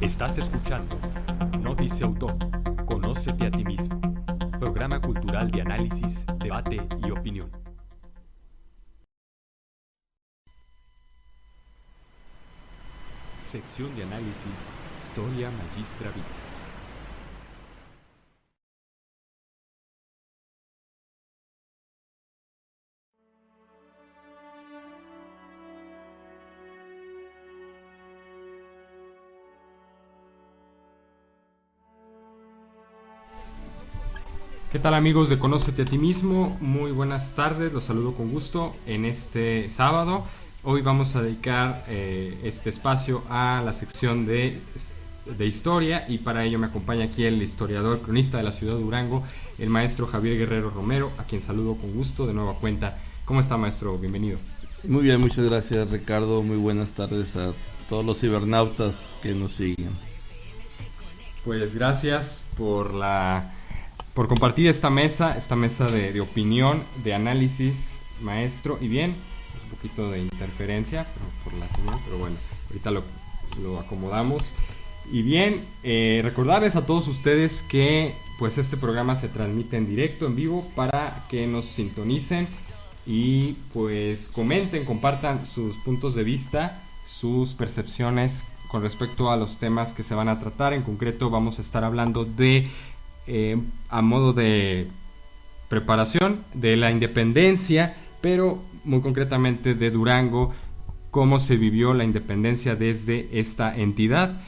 Estás escuchando No Dice Autor, Conócete a ti mismo, programa cultural de análisis, debate y opinión. Sección de análisis, Historia Magistra Vita. ¿Qué tal, amigos de Conócete a ti mismo? Muy buenas tardes, los saludo con gusto en este sábado. Hoy vamos a dedicar este espacio a la sección de historia, y para ello me acompaña aquí el historiador cronista de la ciudad de Durango, el maestro Javier Guerrero Romero, a quien saludo con gusto de nueva cuenta. ¿Cómo está, maestro? Bienvenido. Muy bien, muchas gracias, Ricardo. Muy buenas tardes a todos los cibernautas que nos siguen. Pues gracias por compartir esta mesa de opinión, de análisis, maestro. Y bien, un poquito de interferencia por la señal, pero bueno, ahorita lo acomodamos. Y bien, recordarles a todos ustedes que pues este programa se transmite en directo, en vivo, para que nos sintonicen y pues comenten, compartan sus puntos de vista, sus percepciones con respecto a los temas que se van a tratar. En concreto vamos a estar hablando de a modo de preparación de la independencia, pero muy concretamente de Durango, cómo se vivió la independencia desde esta entidad.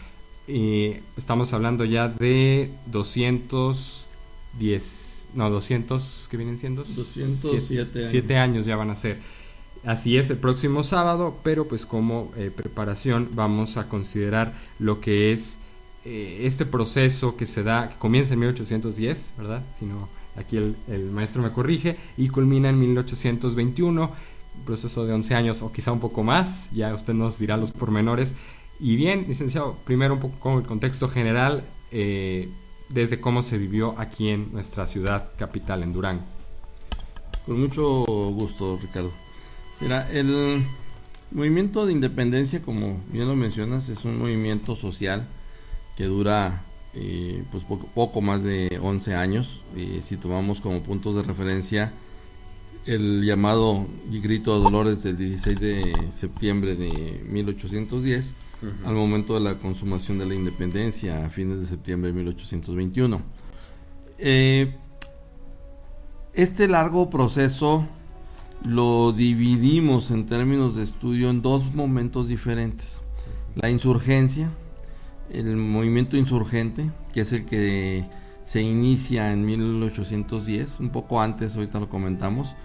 Estamos hablando ya de 200, ¿qué vienen siendo? 7 años ya van a ser. Así es, el próximo sábado, pero pues como preparación vamos a considerar lo que es este proceso que se da, que comienza en 1810, ¿verdad? Si no, aquí el maestro me corrige, y culmina en 1821, un proceso de 11 años o quizá un poco más, ya usted nos dirá los pormenores. Y bien, licenciado, primero un poco como el contexto general, desde cómo se vivió aquí en nuestra ciudad capital, en Durango. Con mucho gusto, Ricardo. Mira, el movimiento de independencia, como bien lo mencionas, es un movimiento social que dura pues poco más de 11 años. Si tomamos como puntos de referencia el llamado Grito de Dolores del 16 de septiembre de 1810, al momento de la consumación de la independencia a fines de septiembre de 1821. Este largo proceso lo dividimos en términos de estudio en dos momentos diferentes: la insurgencia, el movimiento insurgente, que es el que se inicia en 1810, un poco antes, ahorita lo comentamos,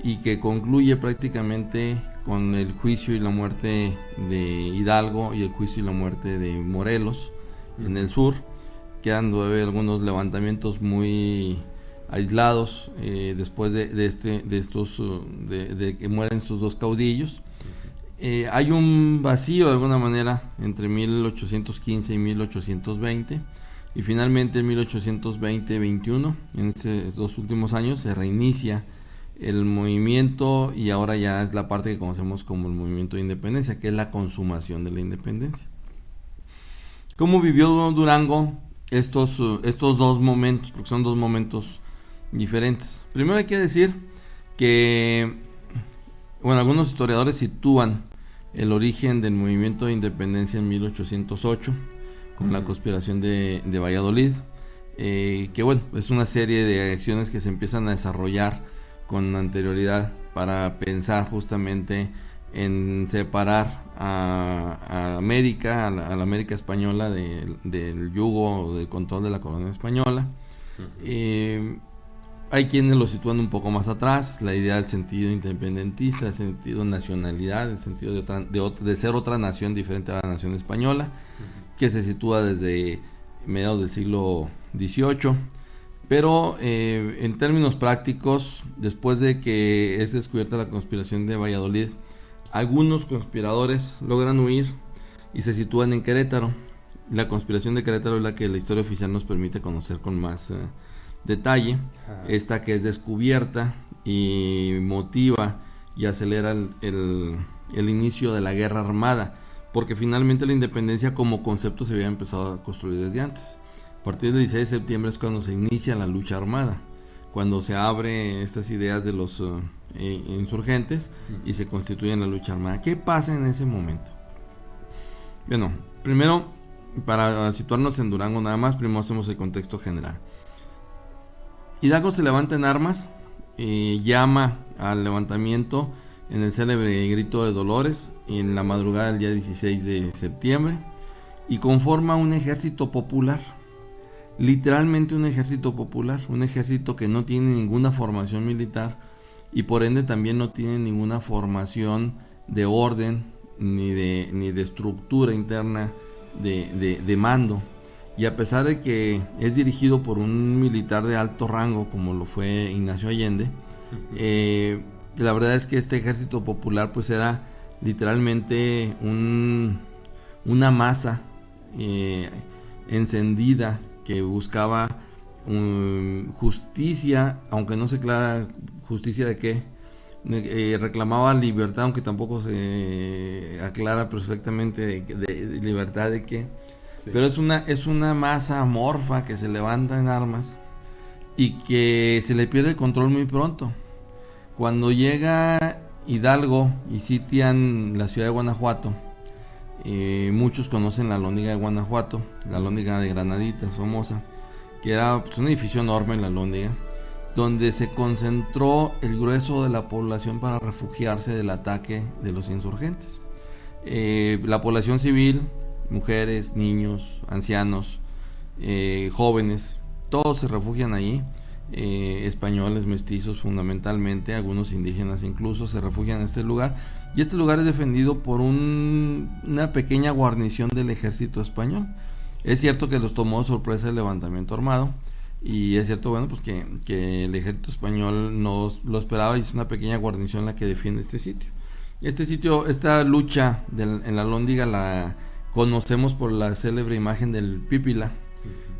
y que concluye prácticamente con el juicio y la muerte de Hidalgo y el juicio y la muerte de Morelos en el sur. Quedan algunos levantamientos muy aislados después de que mueren estos dos caudillos. Hay un vacío de alguna manera entre 1815 y 1820, y finalmente en 1820-21, en esos dos últimos años, se reinicia el movimiento, y ahora ya es la parte que conocemos como el movimiento de independencia, que es la consumación de la independencia. ¿Cómo vivió Durango estos dos momentos? Porque son dos momentos diferentes. Primero hay que decir que, bueno, algunos historiadores sitúan el origen del movimiento de independencia en 1808 con la conspiración de Valladolid, que bueno, es una serie de acciones que se empiezan a desarrollar con anterioridad para pensar justamente en separar a América, a la América española del yugo o del control de la colonia española. Hay quienes lo sitúan un poco más atrás, la idea del sentido independentista, el sentido de nacionalidad, el sentido de ser otra nación diferente a la nación española, que se sitúa desde mediados del siglo XVIII. Pero en términos prácticos, después de que es descubierta la conspiración de Valladolid, algunos conspiradores logran huir y se sitúan en Querétaro. La conspiración de Querétaro es la que la historia oficial nos permite conocer con más detalle. Esta que es descubierta y motiva y acelera el inicio de la guerra armada, porque finalmente la independencia como concepto se había empezado a construir desde antes. A partir del 16 de septiembre es cuando se inicia la lucha armada, cuando se abre estas ideas de los insurgentes y se constituye la lucha armada. ¿Qué pasa en ese momento? Bueno, primero, para situarnos en Durango nada más, primero hacemos el contexto general. Hidalgo se levanta en armas, llama al levantamiento en el célebre Grito de Dolores en la madrugada del día 16 de septiembre y conforma un ejército popular, literalmente un ejército popular, un ejército que no tiene ninguna formación militar y por ende también no tiene ninguna formación de orden ni de estructura interna de mando. Y a pesar de que es dirigido por un militar de alto rango como lo fue Ignacio Allende, la verdad es que este ejército popular pues era literalmente una masa encendida que buscaba justicia, aunque no se clara justicia de qué, reclamaba libertad, aunque tampoco se aclara perfectamente de libertad de qué. Sí. Pero es una masa amorfa que se levanta en armas y que se le pierde el control muy pronto. Cuando llega Hidalgo y sitian la ciudad de Guanajuato, muchos conocen la Alhóndiga de Guanajuato, la Alhóndiga de Granaditas, famosa, que era pues, un edificio enorme en la Alhóndiga, donde se concentró el grueso de la población para refugiarse del ataque de los insurgentes. La población civil, mujeres, niños, ancianos, jóvenes, todos se refugian allí, españoles, mestizos fundamentalmente, algunos indígenas incluso se refugian en este lugar, y este lugar es defendido por una pequeña guarnición del ejército español. Es cierto que los tomó de sorpresa el levantamiento armado, y es cierto, bueno, pues que el ejército español no lo esperaba y es una pequeña guarnición la que defiende este sitio. Esta lucha en la Alhóndiga la conocemos por la célebre imagen del Pípila,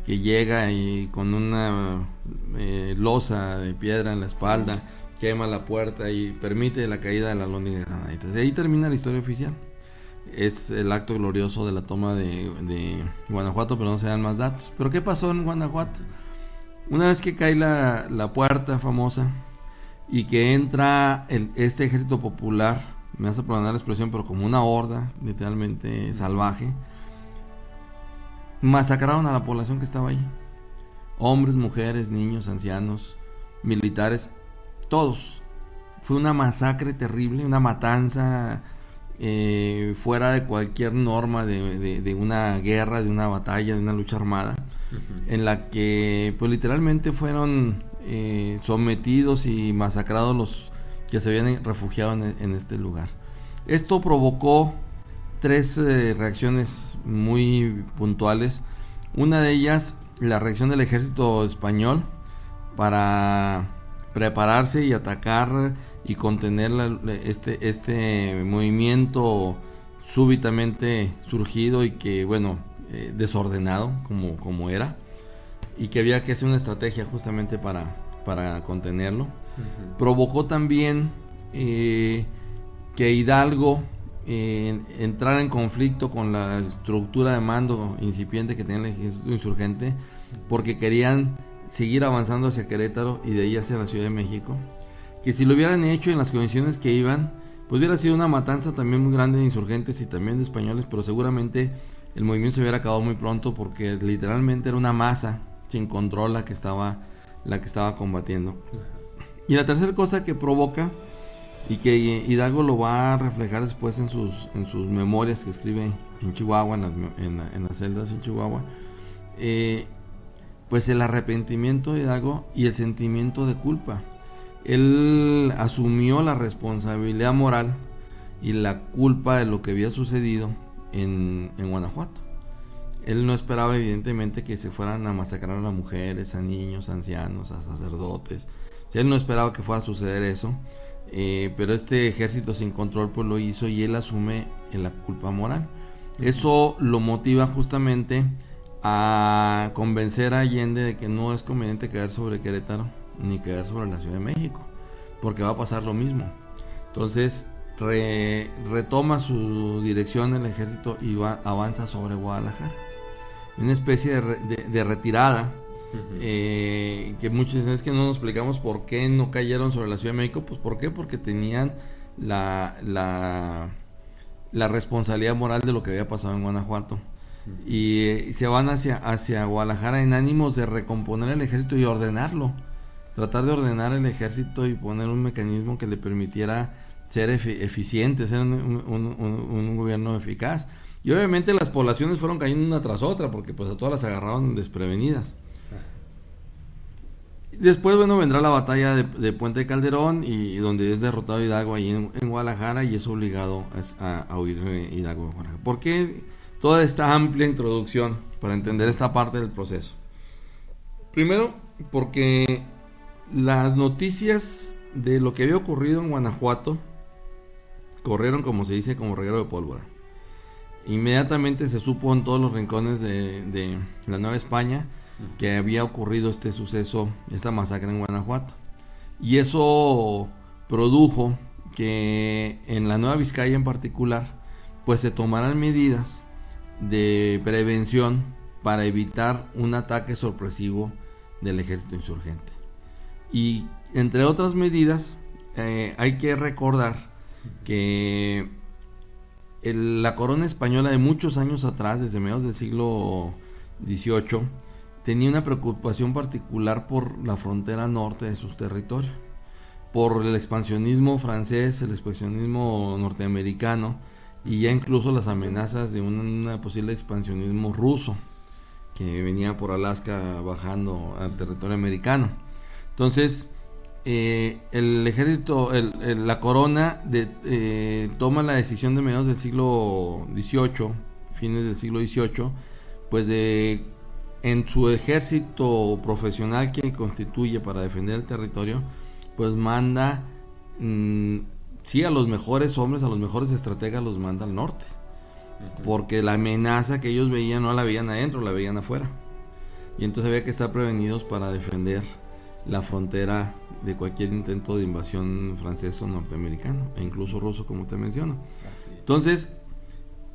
que llega y con una losa de piedra en la espalda quema la puerta y permite la caída de la Alhóndiga de Granaditas. De ahí termina la historia oficial. Es el acto glorioso de la toma de Guanajuato, pero no se dan más datos. ¿Pero qué pasó en Guanajuato? Una vez que cae la puerta famosa y que entra este ejército popular, me hace perdonar la expresión, pero como una horda literalmente salvaje, masacraron a la población que estaba ahí, hombres, mujeres, niños, ancianos, militares, todos. Fue una masacre terrible, una matanza fuera de cualquier norma de una guerra, de una batalla, de una lucha armada, en la que pues literalmente fueron sometidos y masacrados los que se habían refugiado en este lugar. Esto provocó tres reacciones muy puntuales. Una de ellas, la reacción del ejército español para prepararse y atacar y contener este movimiento súbitamente surgido y que, bueno, desordenado como era, y que había que hacer una estrategia justamente para contenerlo. Provocó también que Hidalgo entrar en conflicto con la estructura de mando incipiente que tenía el ejército insurgente, porque querían seguir avanzando hacia Querétaro y de ahí hacia la Ciudad de México, que si lo hubieran hecho en las condiciones que iban, pues hubiera sido una matanza también muy grande de insurgentes y también de españoles, pero seguramente el movimiento se hubiera acabado muy pronto, porque literalmente era una masa sin control la que estaba combatiendo. Y la tercera cosa que provoca, y que Hidalgo lo va a reflejar después en sus memorias que escribe en Chihuahua, en las celdas en Chihuahua, pues el arrepentimiento de Hidalgo y el sentimiento de culpa. Él asumió la responsabilidad moral y la culpa de lo que había sucedido en Guanajuato. Él no esperaba evidentemente que se fueran a masacrar a mujeres, a niños, a ancianos, a sacerdotes. Él no esperaba que fuera a suceder eso, pero este ejército sin control pues lo hizo, y él asume la culpa moral. Eso lo motiva justamente a convencer a Allende de que no es conveniente caer sobre Querétaro ni caer sobre la Ciudad de México, porque va a pasar lo mismo. Entonces retoma su dirección el ejército y avanza sobre Guadalajara. Una especie de retirada. Que muchos dicen es que no nos explicamos por qué no cayeron sobre la Ciudad de México. Pues ¿por qué? Porque tenían la responsabilidad moral de lo que había pasado en Guanajuato. Y se van hacia Guadalajara en ánimos de recomponer el ejército y ordenarlo, tratar de ordenar el ejército y poner un mecanismo que le permitiera ser eficiente, ser un gobierno eficaz. Y obviamente las poblaciones fueron cayendo una tras otra, porque pues a todas las agarraron desprevenidas. Después, bueno, vendrá la batalla de Puente de Calderón, y donde es derrotado Hidalgo ahí en Guadalajara, y es obligado a huir Hidalgo de Guadalajara. ¿Por qué toda esta amplia introducción para entender esta parte del proceso? Primero, porque las noticias de lo que había ocurrido en Guanajuato corrieron, como se dice, como reguero de pólvora. Inmediatamente se supo en todos los rincones de la Nueva España que había ocurrido este suceso, esta masacre en Guanajuato. Y eso produjo que en la Nueva Vizcaya en particular, pues se tomaran medidas de prevención para evitar un ataque sorpresivo del ejército insurgente. Y entre otras medidas, hay que recordar que la corona española de muchos años atrás, desde mediados del siglo XVIII, tenía una preocupación particular por la frontera norte de sus territorios, por el expansionismo francés, el expansionismo norteamericano, y ya incluso las amenazas de un posible expansionismo ruso que venía por Alaska bajando al territorio americano. Entonces el ejército, la corona toma la decisión de mediados del siglo XVIII, fines del siglo XVIII, pues en su ejército profesional que constituye para defender el territorio, pues manda sí a los mejores hombres, a los mejores estrategas los manda al norte, porque la amenaza que ellos veían no la veían adentro, la veían afuera, y entonces había que estar prevenidos para defender la frontera de cualquier intento de invasión francés o norteamericano, e incluso ruso, como te menciono. Entonces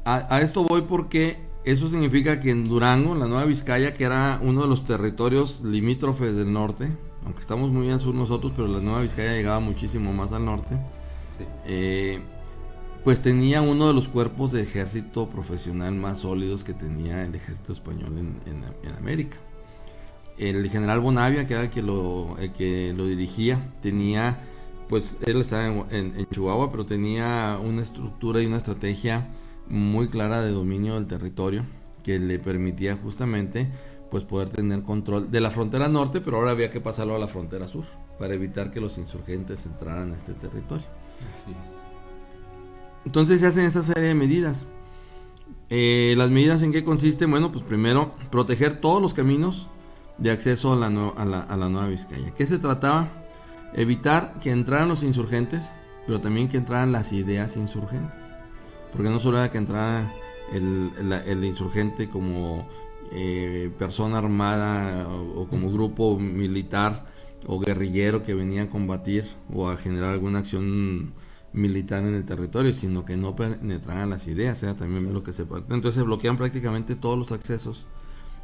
a esto voy porque eso significa que en Durango, en la Nueva Vizcaya, que era uno de los territorios limítrofes del norte, aunque estamos muy al sur nosotros, pero la Nueva Vizcaya llegaba muchísimo más al norte, sí. Pues tenía uno de los cuerpos de ejército profesional más sólidos que tenía el ejército español en América. El general Bonavia, que era el que lo dirigía, tenía, pues él estaba en Chihuahua, pero tenía una estructura y una estrategia muy clara de dominio del territorio que le permitía justamente pues poder tener control de la frontera norte, pero ahora había que pasarlo a la frontera sur para evitar que los insurgentes entraran a este territorio. Así es. Entonces se hacen esa serie de medidas. ¿Las medidas en qué consisten? Bueno, pues primero proteger todos los caminos de acceso a la Nueva Vizcaya. ¿Qué se trataba? Evitar que entraran los insurgentes, pero también que entraran las ideas insurgentes. Porque no solo era que entrara el insurgente como persona armada o como grupo militar o guerrillero que venía a combatir o a generar alguna acción militar en el territorio, sino que no penetraran las ideas, era también lo que se parte. Entonces se bloquean prácticamente todos los accesos,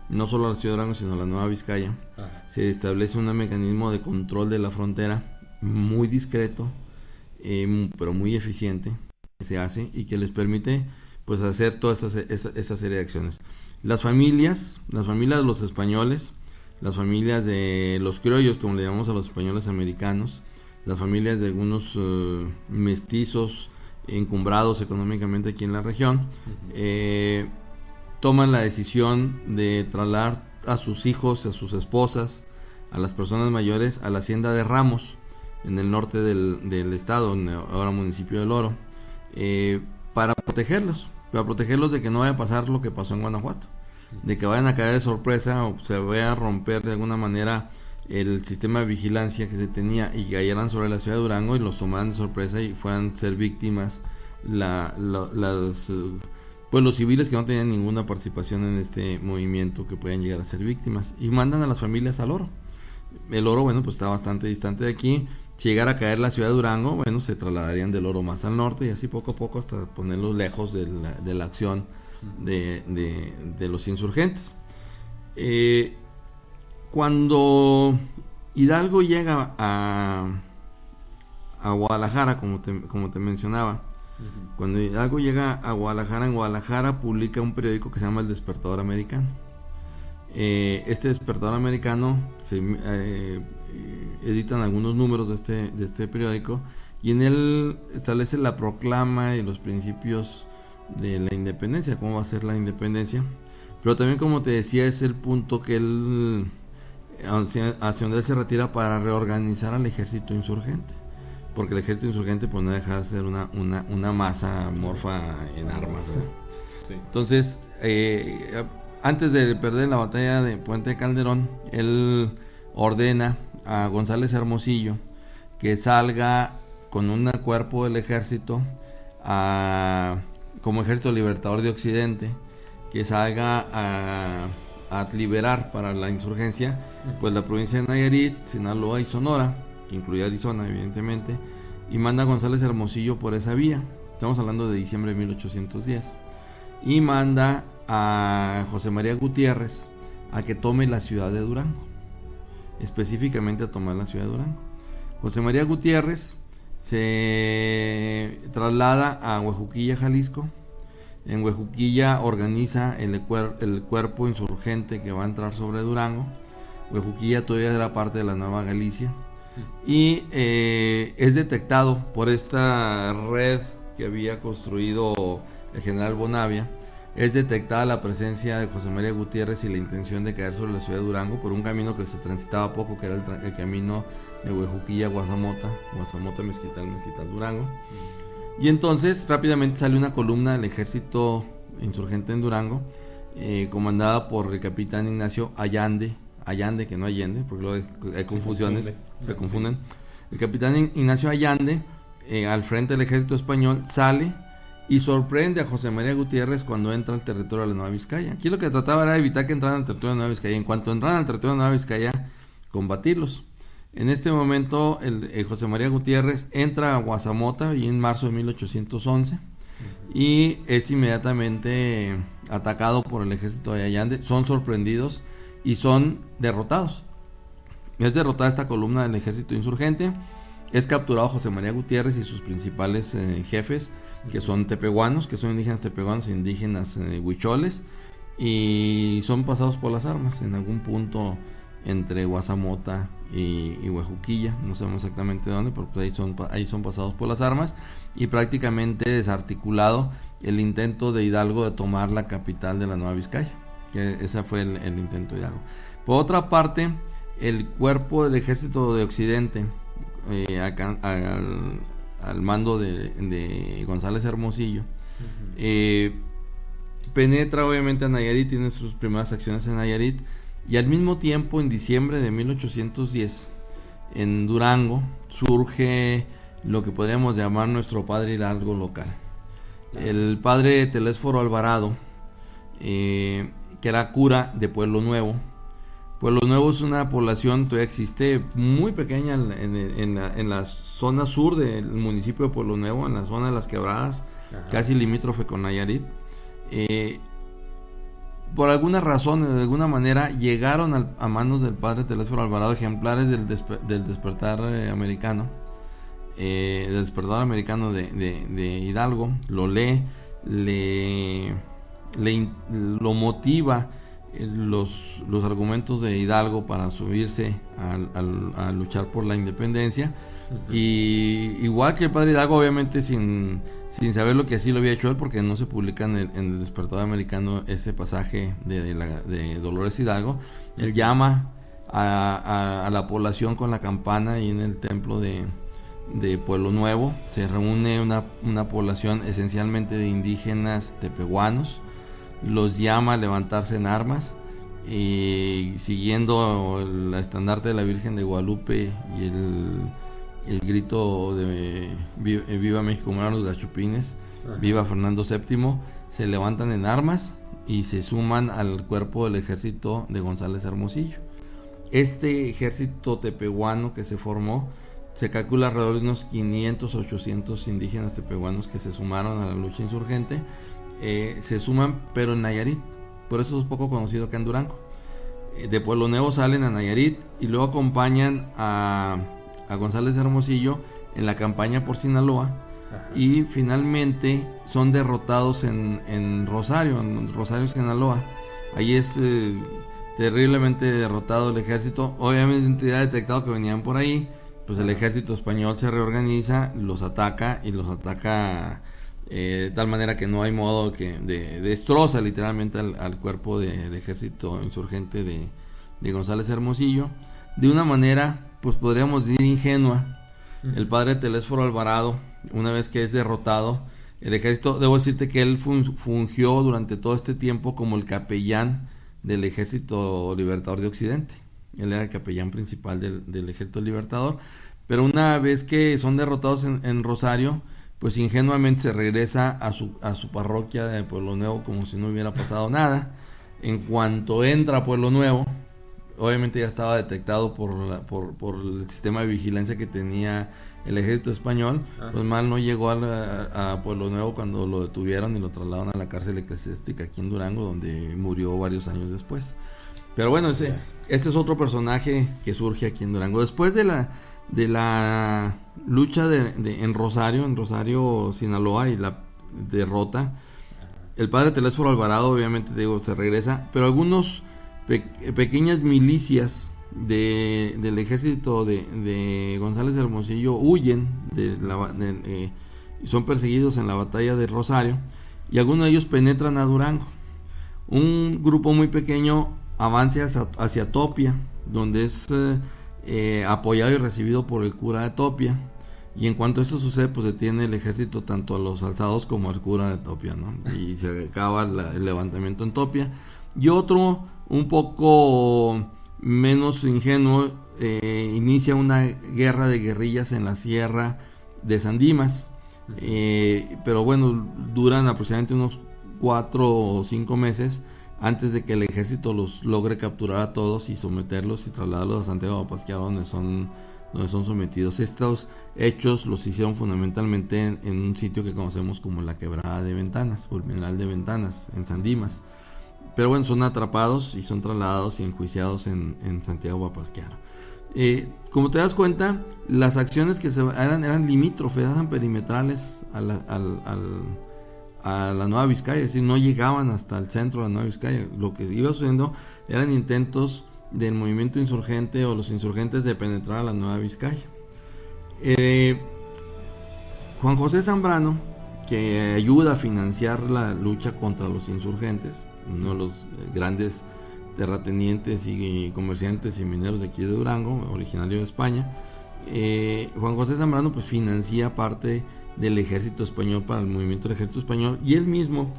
no solo a la ciudad de Durango, sino a la Nueva Vizcaya. Ajá. Se establece un mecanismo de control de la frontera muy discreto, pero muy eficiente, que se hace y que les permite pues hacer toda esta serie de acciones. Las familias de los españoles, las familias de los criollos, como le llamamos a los españoles americanos, las familias de algunos mestizos encumbrados económicamente aquí en la región, toman la decisión de trasladar a sus hijos, a sus esposas, a las personas mayores a la hacienda de Ramos, en el norte del estado, en ahora municipio del Oro, para protegerlos de que no vaya a pasar lo que pasó en Guanajuato, de que vayan a caer de sorpresa o se vaya a romper de alguna manera el sistema de vigilancia que se tenía y cayeran sobre la ciudad de Durango y los tomaran de sorpresa y fueran ser víctimas pues los civiles que no tenían ninguna participación en este movimiento, que puedan llegar a ser víctimas, y mandan a las familias al Oro. El Oro, bueno, pues está bastante distante de aquí. Si llegara a caer la ciudad de Durango, bueno, se trasladarían del oro más al norte y así poco a poco hasta ponerlos lejos de la acción de los insurgentes. Cuando Hidalgo llega a Guadalajara, como te mencionaba, cuando Hidalgo llega a Guadalajara, en Guadalajara publica un periódico que se llama El Despertador Americano. Este Despertador Americano editan algunos números de este periódico y en él establece la proclama y los principios de la independencia, cómo va a ser la independencia, pero también, como te decía, es el punto que hacia donde él se retira para reorganizar al ejército insurgente, porque el ejército insurgente pues no deja de ser una masa amorfa en armas, ¿verdad? Sí. Entonces, antes de perder la batalla de Puente de Calderón, él ordena a González Hermosillo que salga con un cuerpo del ejército como ejército libertador de Occidente, que salga a liberar para la insurgencia pues la provincia de Nayarit, Sinaloa y Sonora, que incluía Arizona evidentemente, y manda a González Hermosillo por esa vía. Estamos hablando de diciembre de 1810, y manda a José María Gutiérrez a que tome la ciudad de Durango, específicamente a tomar la ciudad de Durango. José María Gutiérrez se traslada a Huejuquilla, Jalisco. En Huejuquilla organiza el cuerpo insurgente que va a entrar sobre Durango. Huejuquilla todavía era parte de la Nueva Galicia, y es detectado por esta red que había construido el general Bonavia. Es detectada la presencia de José María Gutiérrez y la intención de caer sobre la ciudad de Durango por un camino que se transitaba poco, que era el camino de Huejuquilla, Guazamota, Mezquital, Durango. Y entonces rápidamente sale una columna del ejército insurgente en Durango, comandada por el capitán Ignacio Allende, que no Allende, porque luego hay confusiones, se confunden. El capitán Ignacio Allende, al frente del ejército español, sale y sorprende a José María Gutiérrez cuando entra al territorio de la Nueva Vizcaya. Aquí lo que trataba era evitar que entraran al territorio de la Nueva Vizcaya. En cuanto entraran al territorio de la Nueva Vizcaya, combatirlos. En este momento, el José María Gutiérrez entra a Guazamota y en marzo de 1811 y es inmediatamente atacado por el ejército de Allende. Son sorprendidos y son derrotados. Es derrotada esta columna del ejército insurgente. Es capturado José María Gutiérrez y sus principales jefes, que son tepehuanos, que son indígenas tepehuanos e indígenas huicholes, y son pasados por las armas en algún punto entre Guazamota y Huejuquilla, no sabemos exactamente dónde, pero pues ahí son pasados por las armas, y prácticamente desarticulado el intento de Hidalgo de tomar la capital de la Nueva Vizcaya, que ese fue el intento de Hidalgo. Por otra parte, el cuerpo del ejército de Occidente, al mando de González Hermosillo, penetra obviamente a Nayarit, tiene sus primeras acciones en Nayarit, y al mismo tiempo, en diciembre de 1810, en Durango surge lo que podríamos llamar nuestro padre Hidalgo local. El padre Telésforo Alvarado, que era cura de Pueblo Nuevo. Pueblo Nuevo es una población, todavía existe, muy pequeña en la zona sur del municipio de Pueblo Nuevo, en la zona de las Quebradas, casi limítrofe con Nayarit. Por alguna razón, de alguna manera, llegaron a manos del padre Telésforo Alvarado ejemplares del despertar americano, del despertar americano de Hidalgo. Lo lee, lo motiva los argumentos de Hidalgo para subirse a luchar por la independencia. Y igual que el padre Hidalgo, obviamente sin saber lo que así lo había hecho él, porque no se publica en el Despertador Americano ese pasaje de Dolores Hidalgo. Él llama a la población con la campana y en el templo de Pueblo Nuevo se reúne una población esencialmente de indígenas tepehuanos, los llama a levantarse en armas, y siguiendo el estandarte de la Virgen de Guadalupe y el grito de Viva México, mueran los gachupines, viva Fernando VII, se levantan en armas y se suman al cuerpo del ejército de González Hermosillo. Este ejército tepehuano que se formó se calcula alrededor de unos 500, 800 indígenas tepehuanos que se sumaron a la lucha insurgente. Se suman, pero en Nayarit, por eso es poco conocido acá en Durango. De Pueblo Nuevo salen a Nayarit y luego acompañan a González Hermosillo en la campaña por Sinaloa. Ajá. Y finalmente son derrotados en Rosario, Sinaloa. Ahí es terriblemente derrotado el ejército. Obviamente ya detectado que venían por ahí, pues el ejército español se reorganiza, los ataca de tal manera que no hay modo que destroza literalmente al cuerpo del ejército insurgente de González Hermosillo, de una manera, pues podríamos decir, ingenua. El padre Telésforo Alvarado, una vez que es derrotado el ejército, debo decirte que él fungió durante todo este tiempo como el capellán del Ejército Libertador de Occidente. Él era el capellán principal del Ejército Libertador, pero una vez que son derrotados en Rosario, pues ingenuamente se regresa a su parroquia de Pueblo Nuevo como si no hubiera pasado nada. En cuanto entra a Pueblo Nuevo, obviamente ya estaba detectado por el sistema de vigilancia que tenía el ejército español. Pues mal no llegó a Pueblo Nuevo cuando lo detuvieron y lo trasladaron a la cárcel eclesiástica aquí en Durango, donde murió varios años después. Pero bueno, este es otro personaje que surge aquí en Durango. Después de la lucha en Rosario, Sinaloa, y la derrota, el padre Telésforo Alvarado, obviamente, se regresa, pero algunos pequeñas milicias del ejército de González Hermosillo huyen y son perseguidos en la batalla de Rosario, y algunos de ellos penetran a Durango. Un grupo muy pequeño avanza hacia Topia, donde es apoyado y recibido por el cura de Topia, y en cuanto esto sucede, pues detiene el ejército tanto a los alzados como al cura de Topia, ¿no? Y se acaba el levantamiento en Topia. Y otro, un poco menos ingenuo, inicia una guerra de guerrillas en la sierra de San Dimas, pero bueno, duran aproximadamente unos 4 o 5 meses antes de que el ejército los logre capturar a todos y someterlos y trasladarlos a Santiago de Pasquiaro, donde son sometidos. Estos hechos los hicieron fundamentalmente en un sitio que conocemos como la Quebrada de Ventanas, o el Mineral de Ventanas, en San Dimas. Pero bueno, son atrapados y son trasladados y enjuiciados en Santiago de Pasquiaro. Como te das cuenta, las acciones que eran limítrofes, eran perimetrales a la Nueva Vizcaya, es decir, no llegaban hasta el centro de la Nueva Vizcaya. Lo que iba sucediendo eran intentos del movimiento insurgente o los insurgentes de penetrar a la Nueva Vizcaya. Juan José Zambrano, que ayuda a financiar la lucha contra los insurgentes, uno de los grandes terratenientes y comerciantes y mineros de aquí de Durango, originario de España, Juan José Zambrano pues financia parte del ejército español para el movimiento del ejército español, y él mismo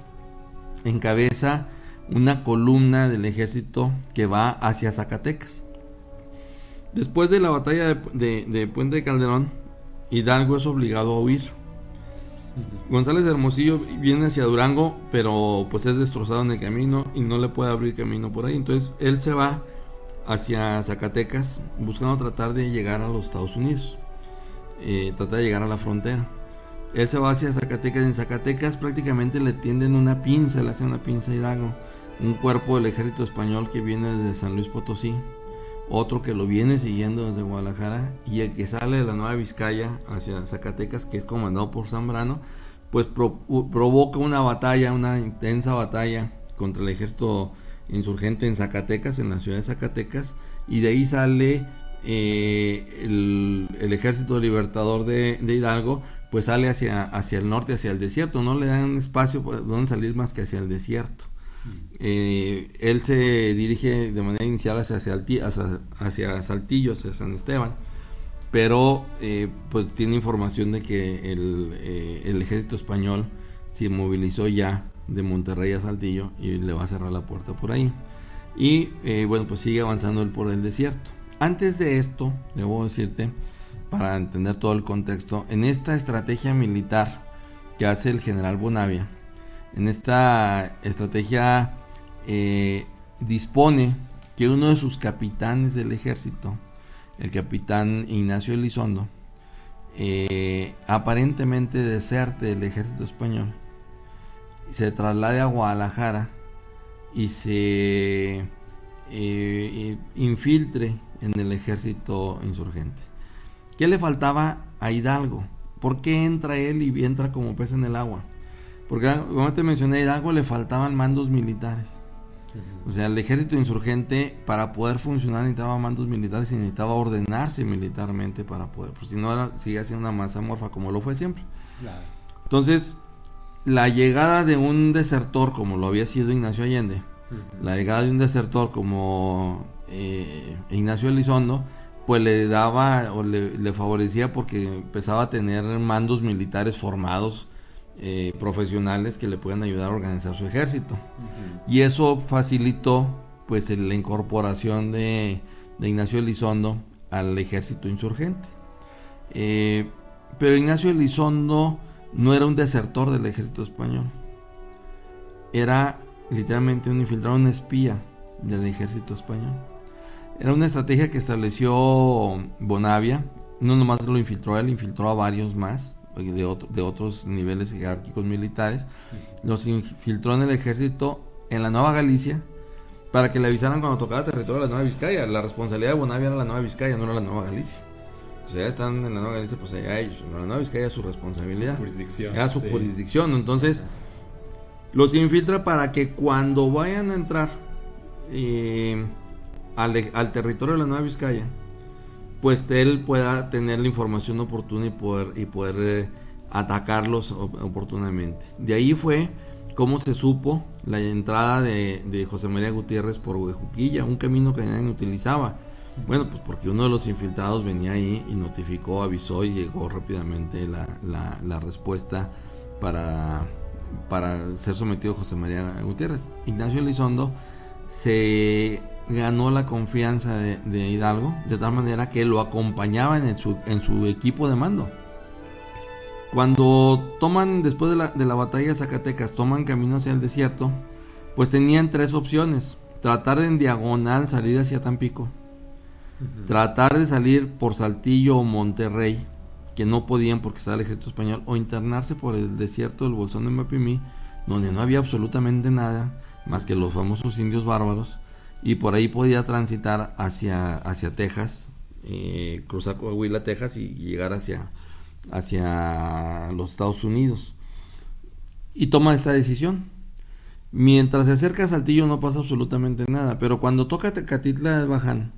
encabeza una columna del ejército que va hacia Zacatecas. Después de la batalla de Puente de Calderón, Hidalgo es obligado a huir. González Hermosillo viene hacia Durango, pero pues es destrozado en el camino y no le puede abrir camino por ahí. Entonces él se va hacia Zacatecas buscando tratar de llegar a los Estados Unidos, tratar de llegar a la frontera. Él se va hacia Zacatecas. En Zacatecas prácticamente le tienden una pinza, le hacen una pinza a Hidalgo. Un cuerpo del ejército español que viene desde San Luis Potosí, otro que lo viene siguiendo desde Guadalajara, y el que sale de la Nueva Vizcaya hacia Zacatecas, que es comandado por Zambrano, pues provoca una batalla, una intensa batalla contra el ejército insurgente en Zacatecas, en la ciudad de Zacatecas, y de ahí sale el ejército libertador de Hidalgo, pues sale hacia el norte, hacia el desierto. No le dan espacio donde salir más que hacia el desierto. Él se dirige de manera inicial hacia Saltillo, hacia San Esteban, pero pues tiene información de que el ejército español se movilizó ya de Monterrey a Saltillo y le va a cerrar la puerta por ahí, y bueno, pues sigue avanzando él por el desierto. Antes de esto, debo decirte, para entender todo el contexto, en esta estrategia militar que hace el general Bonavia, en esta estrategia dispone que uno de sus capitanes del ejército, el capitán Ignacio Elizondo, aparentemente deserte del ejército español, se traslade a Guadalajara y se infiltre en el ejército insurgente. ¿Qué le faltaba a Hidalgo? ¿Por qué entra él y entra como pez en el agua? Porque, como te mencioné, a Hidalgo le faltaban mandos militares. O sea, el ejército insurgente, para poder funcionar, necesitaba mandos militares y necesitaba ordenarse militarmente para poder, pues si no, seguía siendo una masa amorfa como lo fue siempre. Claro. Entonces, la llegada de un desertor como lo había sido Ignacio Allende, la llegada de un desertor como Ignacio Elizondo, pues le daba o le favorecía porque empezaba a tener mandos militares formados, profesionales que le puedan ayudar a organizar su ejército. Y eso facilitó pues la incorporación de Ignacio Elizondo al ejército insurgente. Pero Ignacio Elizondo no era un desertor del ejército español, era literalmente un infiltrado, un espía del ejército español. Era una estrategia que estableció Bonavia. No nomás lo infiltró él, infiltró a varios más de otros niveles jerárquicos militares. Los infiltró en el ejército en la Nueva Galicia para que le avisaran cuando tocaba territorio de la Nueva Vizcaya. La responsabilidad de Bonavia era la Nueva Vizcaya, no era la Nueva Galicia. O sea, ya están en la Nueva Galicia, pues allá ellos. En la Nueva Vizcaya era su responsabilidad, era su jurisdicción. Entonces los infiltra para que cuando vayan a entrar al territorio de la Nueva Vizcaya, pues él pueda tener la información oportuna y poder atacarlos oportunamente. De ahí fue como se supo la entrada de José María Gutiérrez por Huejuquilla, un camino que nadie utilizaba. Bueno, pues porque uno de los infiltrados venía ahí y notificó, avisó, y llegó rápidamente la respuesta para ser sometido José María Gutiérrez. Ignacio Elizondo se ganó la confianza de Hidalgo, de tal manera que lo acompañaba en su equipo de mando. Cuando toman, después de la batalla de Zacatecas, toman camino hacia el desierto, pues tenían tres opciones: tratar de en diagonal salir hacia Tampico, tratar de salir por Saltillo o Monterrey, que no podían porque estaba el ejército español, o internarse por el desierto del Bolsón de Mapimí, donde no había absolutamente nada más que los famosos indios bárbaros, y por ahí podía transitar hacia Texas, cruzar Coahuila, Texas, y llegar hacia los Estados Unidos. Y toma esta decisión. Mientras se acerca a Saltillo no pasa absolutamente nada, pero cuando toca Catitla de Baján,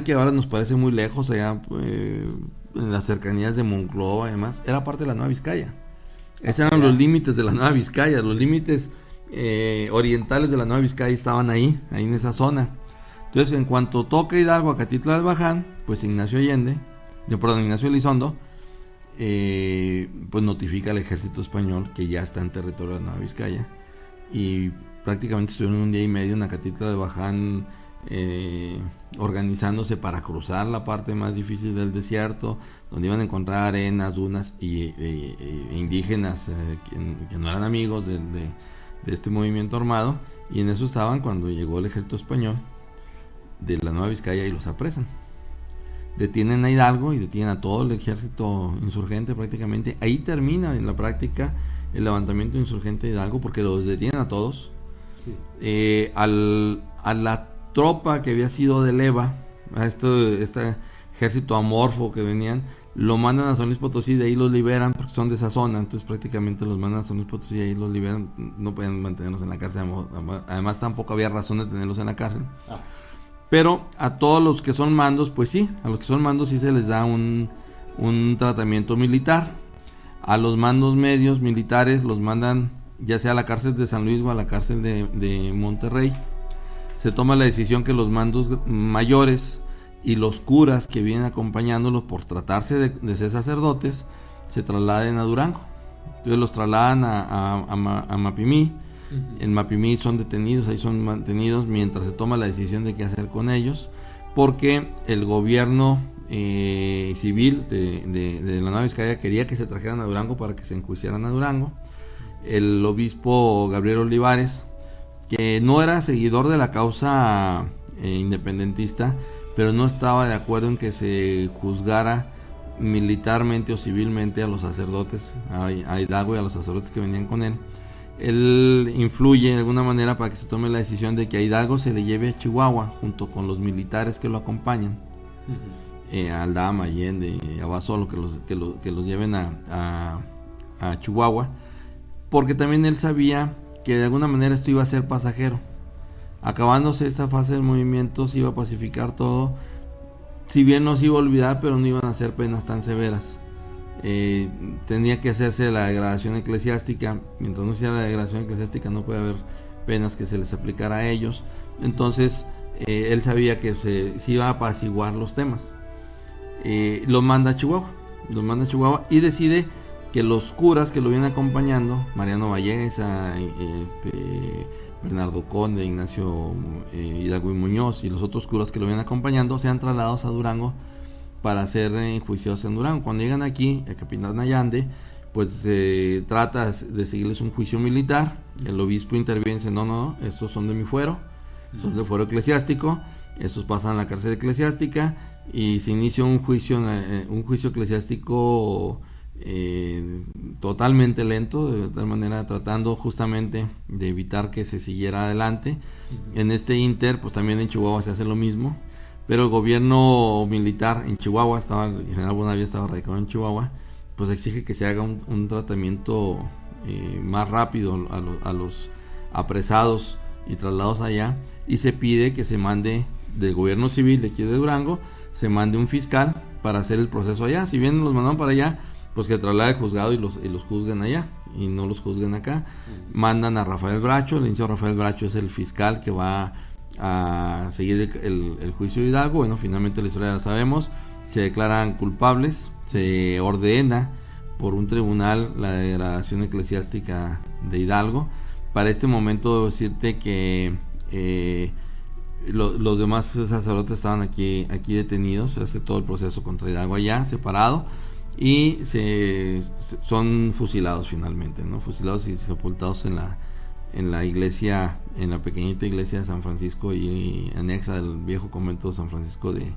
que ahora nos parece muy lejos, allá en las cercanías de Monclova y demás, era parte de la Nueva Vizcaya. Esos eran los límites de la Nueva Vizcaya, los límites orientales de la Nueva Vizcaya estaban ahí en esa zona. Entonces, en cuanto toca Hidalgo a Catitla del Baján, pues Ignacio Elizondo pues notifica al ejército español que ya está en territorio de la Nueva Vizcaya, y prácticamente estuvieron un día y medio en Acatitla de Baján organizándose para cruzar la parte más difícil del desierto, donde iban a encontrar arenas, dunas e indígenas que no eran amigos de este movimiento armado, y en eso estaban cuando llegó el ejército español de la Nueva Vizcaya y los apresan. Detienen a Hidalgo y detienen a todo el ejército insurgente prácticamente. Ahí termina en la práctica el levantamiento insurgente de Hidalgo, porque los detienen a todos. Sí. A la tropa que había sido de Leva, a este ejército amorfo que venían, lo mandan a San Luis Potosí, de ahí los liberan porque son de esa zona, entonces prácticamente los mandan a San Luis Potosí y ahí los liberan. No pueden mantenerlos en la cárcel, además tampoco había razón de tenerlos en la cárcel. Pero a todos los que son mandos, pues sí, a los que son mandos sí se les da un tratamiento militar. A los mandos medios militares los mandan ya sea a la cárcel de San Luis o a la cárcel de Monterrey. Se toma la decisión que los mandos mayores y los curas que vienen acompañándolos, por tratarse de ser sacerdotes, se trasladen a Durango. Entonces los trasladan a Mapimí. En Mapimí son detenidos, ahí son mantenidos mientras se toma la decisión de qué hacer con ellos, porque el gobierno civil de la Nueva Vizcaya quería que se trajeran a Durango para que se enjuiciaran a Durango. El obispo Gabriel Olivares, que no era seguidor de la causa independentista, pero no estaba de acuerdo en que se juzgara militarmente o civilmente a los sacerdotes, a Hidalgo y a los sacerdotes que venían con él. Él influye de alguna manera para que se tome la decisión de que a Hidalgo se le lleve a Chihuahua junto con los militares que lo acompañan, a Aldama, Allende, a Basolo, que los lleven a Chihuahua, porque también él sabía que de alguna manera esto iba a ser pasajero. Acabándose esta fase del movimiento se iba a pacificar todo, si bien no se iba a olvidar, pero no iban a ser penas tan severas. Tenía que hacerse la degradación eclesiástica. Mientras no se hiciera la degradación eclesiástica no puede haber penas que se les aplicara a ellos. Entonces él sabía que se iba a apaciguar los temas. Los manda a Chihuahua y decide que los curas que lo vienen acompañando, Mariano Valleza, Bernardo Conde, Ignacio Hidalgo y Muñoz y los otros curas que lo vienen acompañando, sean trasladados a Durango para ser enjuiciados en Durango. Cuando llegan aquí, el capitán Allende pues trata de seguirles un juicio militar. El obispo interviene y dice: no, estos son de mi fuero, son del fuero eclesiástico, estos pasan a la cárcel eclesiástica, y se inicia un juicio eclesiástico totalmente lento, de tal manera tratando justamente de evitar que se siguiera adelante. En este inter, pues también en Chihuahua se hace lo mismo, pero el gobierno militar en Chihuahua, el general Bonavia estaba radicado en Chihuahua, pues exige que se haga un tratamiento más rápido a los apresados y trasladados allá, y se pide que se mande del gobierno civil de aquí de Durango, se mande un fiscal para hacer el proceso allá. Si bien los mandaron para allá, pues que traslade el juzgado y los juzguen allá y no los juzguen acá. Mandan a Rafael Bracho. El licenciado Rafael Bracho es el fiscal que va a seguir el juicio de Hidalgo. Bueno, finalmente la historia la sabemos. Se declaran culpables, se ordena por un tribunal la degradación eclesiástica de Hidalgo. Para este momento debo decirte que los demás sacerdotes estaban aquí detenidos. Se hace todo el proceso contra Hidalgo allá, separado, y son fusilados finalmente, ¿no? Fusilados y sepultados en la iglesia, en la pequeñita iglesia de San Francisco y anexa del viejo convento de San Francisco de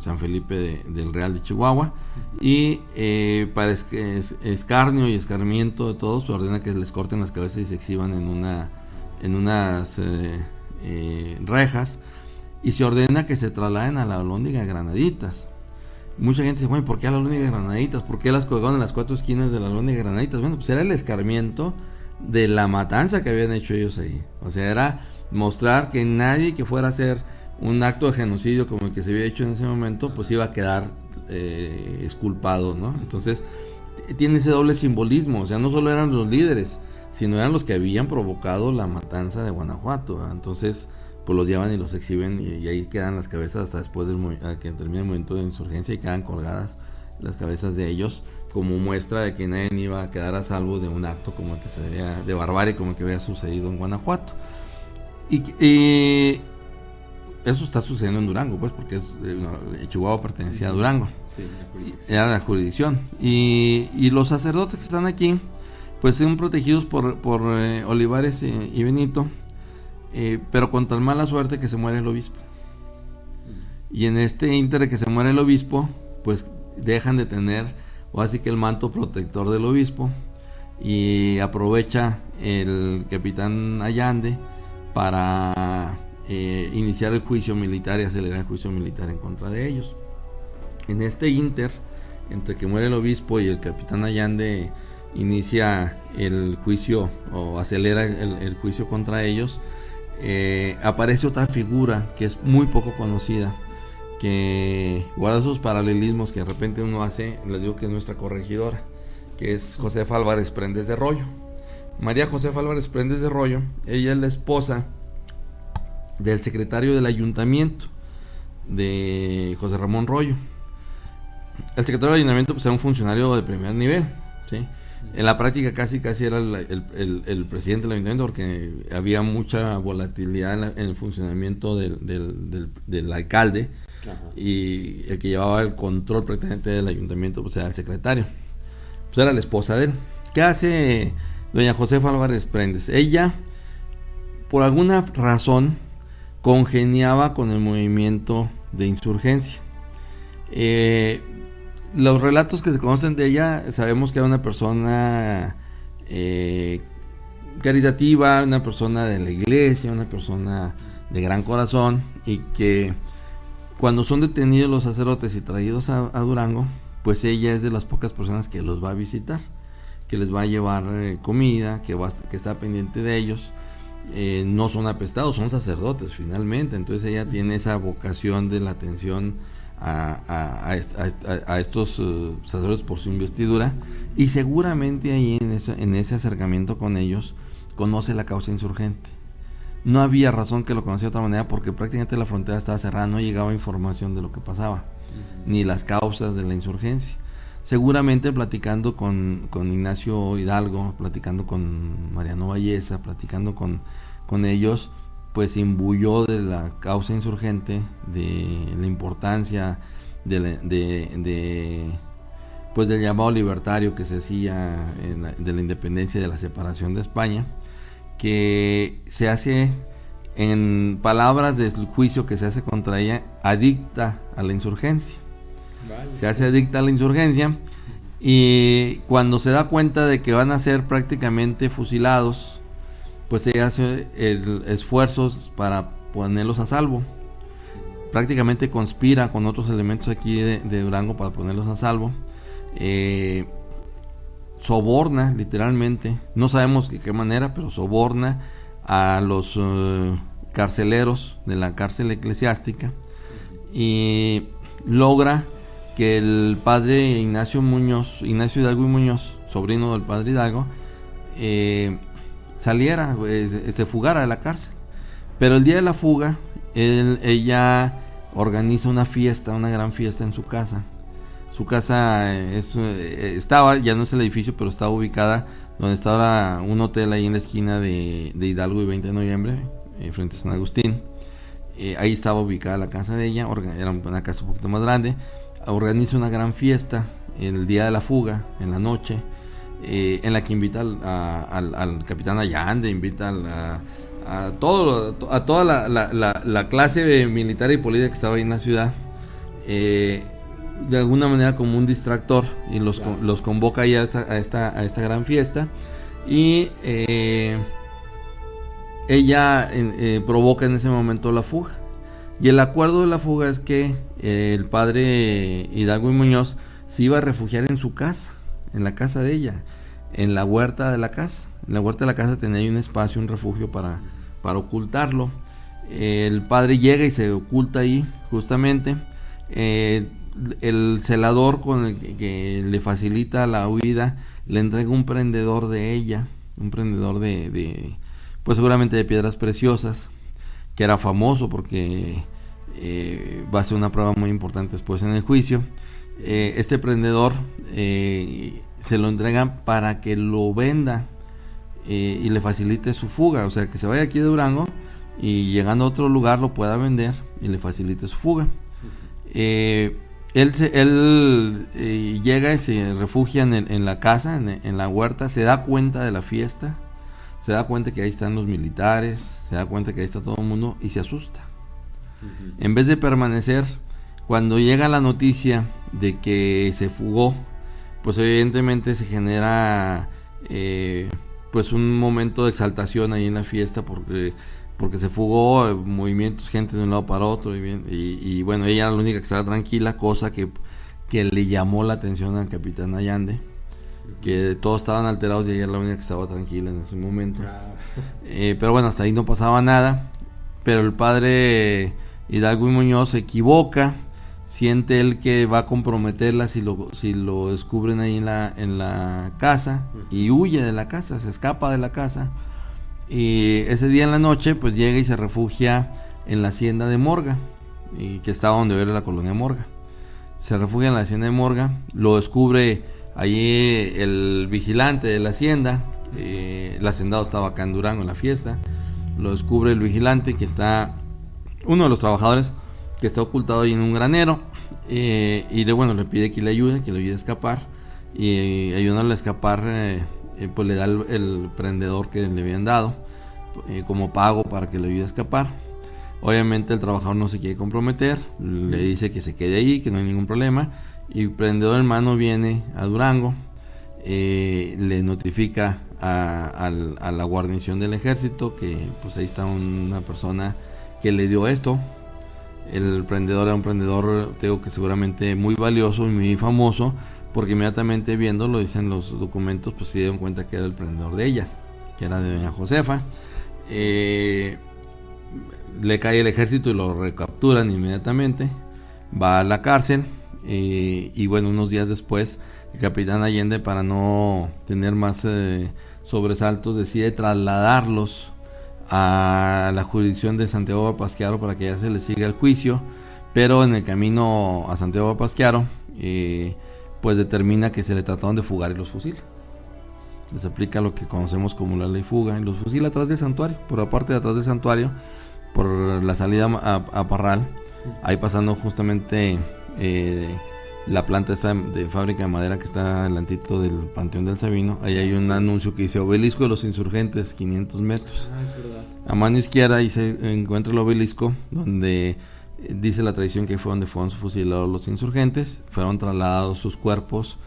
San Felipe del Real de Chihuahua. Y para escarnio y escarmiento de todos, se ordena que les corten las cabezas y se exhiban en unas rejas, y se ordena que se trasladen a la Alhóndiga de Granaditas. Mucha gente dice: bueno, ¿por qué a la Alhóndiga de Granaditas? ¿Por qué las colgaron en las cuatro esquinas de la Alhóndiga de Granaditas? Bueno, pues era el escarmiento de la matanza que habían hecho ellos ahí. O sea, era mostrar que nadie que fuera a hacer un acto de genocidio como el que se había hecho en ese momento, pues iba a quedar exculpado, ¿no? Entonces tiene ese doble simbolismo. O sea, no solo eran los líderes, sino eran los que habían provocado la matanza de Guanajuato, ¿verdad? Entonces pues los llevan y los exhiben, y ahí quedan las cabezas hasta después que termine el momento de insurgencia, y quedan colgadas las cabezas de ellos como muestra de que nadie iba a quedar a salvo de un acto como el que de barbarie como el que había sucedido en Guanajuato. Y eso está sucediendo en Durango, pues, porque Chihuahua pertenecía a Durango, sí, era la jurisdicción, y los sacerdotes que están aquí pues son protegidos por Olivares y Benito, pero con tan mala suerte que se muere el obispo. Y en este ínter de que se muere el obispo, pues dejan de tener, o así que el manto protector del obispo, y aprovecha el capitán Allende para iniciar el juicio militar y acelerar el juicio militar en contra de ellos. En este ínter, entre que muere el obispo y el capitán Allende inicia el juicio o acelera el juicio contra ellos, aparece otra figura que es muy poco conocida, que guarda esos paralelismos que de repente uno hace. Les digo que es nuestra corregidora, que es Josefa Álvarez Prendes de Rollo. María Josefa Álvarez Prendes de Rollo, ella es la esposa del secretario del ayuntamiento de José Ramón Rollo. El secretario del ayuntamiento pues era un funcionario de primer nivel, ¿sí? En la práctica casi era el presidente del ayuntamiento, porque había mucha volatilidad en el funcionamiento del alcalde. Ajá. Y el que llevaba el control prácticamente del ayuntamiento pues era el secretario, pues era la esposa de él. ¿Qué hace doña Josefa Álvarez Prendes? Ella, por alguna razón, congeniaba con el movimiento de insurgencia. Los relatos que se conocen de ella, sabemos que era una persona caritativa, una persona de la iglesia, una persona de gran corazón, y que cuando son detenidos los sacerdotes y traídos a Durango, pues ella es de las pocas personas que los va a visitar, que les va a llevar comida, que está pendiente de ellos. No son apestados, son sacerdotes finalmente, entonces ella tiene esa vocación de la atención a estos sacerdotes por su investidura, y seguramente ahí en ese acercamiento con ellos conoce la causa insurgente. No había razón que lo conociera de otra manera, porque prácticamente la frontera estaba cerrada, no llegaba información de lo que pasaba, ni las causas de la insurgencia. Seguramente platicando con Ignacio Hidalgo, platicando con Mariano Valleza, platicando con ellos, pues imbuyó de la causa insurgente, de la importancia pues del llamado libertario que se hacía de la independencia y de la separación de España, que se hace, en palabras del juicio que se hace contra ella, adicta a la insurgencia. Vale. Se hace adicta a la insurgencia, y cuando se da cuenta de que van a ser prácticamente fusilados, pues ella hace esfuerzos para ponerlos a salvo. Prácticamente conspira con otros elementos aquí de Durango para ponerlos a salvo. Soborna, literalmente, no sabemos de qué manera, pero soborna a los carceleros de la cárcel eclesiástica, y logra que el padre Ignacio Hidalgo y Muñoz, sobrino del padre Hidalgo, saliera, se fugara de la cárcel. Pero el día de la fuga, ella organiza una fiesta, una gran fiesta en su casa. Su casa estaba, ya no es el edificio, pero estaba ubicada donde está ahora un hotel, ahí en la esquina de Hidalgo y 20 de noviembre, frente a San Agustín. Ahí estaba ubicada la casa de ella, era una casa un poquito más grande. Organiza una gran fiesta el día de la fuga, en la noche, en la que invita al capitán Allende, invita a toda la clase militar y política que estaba ahí en la ciudad, de alguna manera como un distractor, y los convoca ahí a esta gran fiesta, y ella provoca en ese momento la fuga. Y el acuerdo de la fuga es que el padre Hidalgo y Muñoz se iba a refugiar en su casa, en la casa de ella, en la huerta de la casa. En la huerta de la casa tenía ahí un espacio, un refugio para ocultarlo. El padre llega y se oculta ahí, justamente. El celador con el que le facilita la huida le entrega un prendedor de ella, un prendedor pues seguramente de piedras preciosas, que era famoso porque va a ser una prueba muy importante después en el juicio. Este prendedor se lo entregan para que lo venda y le facilite su fuga, o sea, que se vaya aquí de Durango y llegando a otro lugar lo pueda vender y le facilite su fuga. Él llega y se refugia en la casa, en la huerta, se da cuenta de la fiesta, se da cuenta que ahí están los militares, se da cuenta que ahí está todo el mundo y se asusta. En vez de permanecer, cuando llega la noticia de que se fugó, pues evidentemente se genera pues un momento de exaltación ahí en la fiesta, porque se fugó, movimientos, gente de un lado para otro, y bueno, ella era la única que estaba tranquila, cosa que le llamó la atención al capitán Allende, que todos estaban alterados y ella era la única que estaba tranquila en ese momento. Pero bueno, hasta ahí no pasaba nada. Pero el padre Hidalgo y Muñoz se equivoca, siente él que va a comprometerla si lo descubren ahí en la casa, y huye de la casa, se escapa de la casa, y ese día en la noche pues llega y se refugia en la hacienda de Morga, y que estaba donde era la colonia Morga. Se refugia en la hacienda de Morga, lo descubre allí el vigilante de la hacienda. El hacendado estaba acá en Durango en la fiesta, lo descubre el vigilante, que está uno de los trabajadores que está ocultado ahí en un granero, y le pide que le ayude a escapar, y ayudándole a escapar pues le da el prendedor que le habían dado como pago para que le ayude a escapar. Obviamente el trabajador no se quiere comprometer, le dice que se quede ahí, que no hay ningún problema, y el prendedor hermano viene a Durango, le notifica a la guarnición del ejército que pues ahí está una persona que le dio esto. El prendedor era un prendedor, digo, que seguramente muy valioso y muy famoso, porque inmediatamente viéndolo, dicen los documentos, pues se dieron cuenta que era el prendedor de ella, que era de doña Josefa. Le cae el ejército y lo recapturan inmediatamente, va a la cárcel, y bueno, unos días después el capitán Allende, para no tener más sobresaltos, decide trasladarlos a la jurisdicción de Santiago Papasquiaro para que ya se le siga el juicio, pero en el camino a Santiago Papasquiaro pues determina que se le trataron de fugar y los fusila. Les aplica lo que conocemos como la ley fuga y los fusila atrás del santuario, por la parte de atrás del santuario, por la salida a Parral, ahí pasando justamente la planta esta de fábrica de madera que está delantito del Panteón del Sabino. Ahí hay un anuncio que dice Obelisco de los Insurgentes, 500 metros. Es verdad. A mano izquierda ahí se encuentra el obelisco, donde dice la tradición que fue donde fueron fusilados los insurgentes. Fueron trasladados sus cuerpos,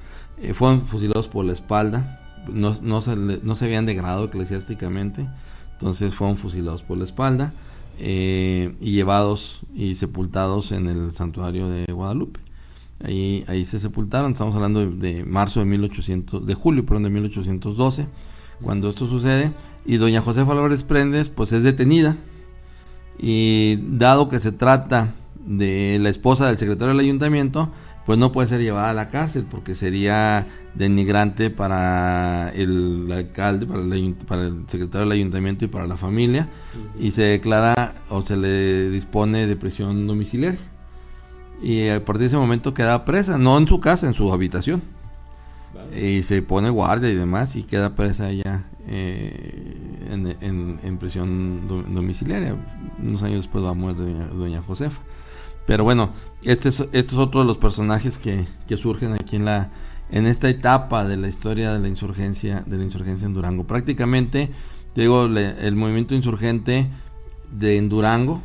fueron fusilados por la espalda, no se habían degradado eclesiásticamente, entonces fueron fusilados por la espalda, y llevados y sepultados en el santuario de Guadalupe. Ahí se sepultaron. Estamos hablando de julio de 1812, cuando esto sucede, y doña Josefa Álvarez Prendes pues es detenida, y dado que se trata de la esposa del secretario del ayuntamiento, pues no puede ser llevada a la cárcel porque sería denigrante para el alcalde, para el secretario del ayuntamiento y para la familia, y se declara o se le dispone de prisión domiciliaria. Y a partir de ese momento queda presa, no en su casa, en su habitación. Vale. Y se pone guardia y demás, y queda presa ella en prisión domiciliaria. Unos años después va a morir doña Josefa. Pero bueno, este es otro de los personajes que surgen aquí en esta etapa de la historia de la insurgencia en Durango. Prácticamente, te digo, el movimiento insurgente en Durango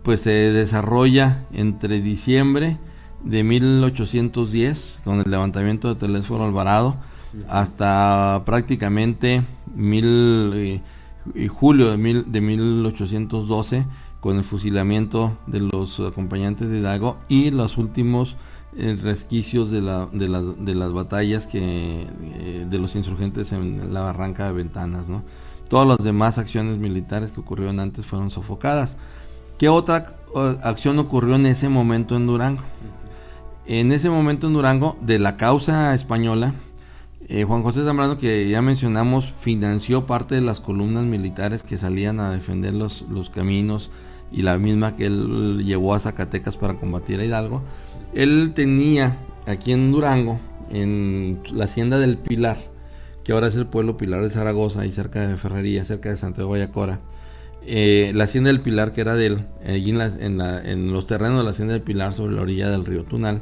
pues se desarrolla entre diciembre de 1810 con el levantamiento de Telésforo Alvarado hasta prácticamente julio de 1812 con el fusilamiento de los acompañantes de Hidalgo y los últimos resquicios de las batallas de los insurgentes en la barranca de Ventanas, ¿no? Todas las demás acciones militares que ocurrieron antes fueron sofocadas. ¿Qué otra acción ocurrió en ese momento en Durango? En ese momento en Durango, de la causa española, Juan José Zambrano, que ya mencionamos, financió parte de las columnas militares que salían a defender los caminos, y la misma que él llevó a Zacatecas para combatir a Hidalgo. Él tenía aquí en Durango, en la hacienda del Pilar, que ahora es el pueblo Pilar de Zaragoza, ahí cerca de Ferrería, cerca de Santiago Guayacora. La hacienda del Pilar, que era de él, allí en los terrenos de la hacienda del Pilar, sobre la orilla del río Tunal,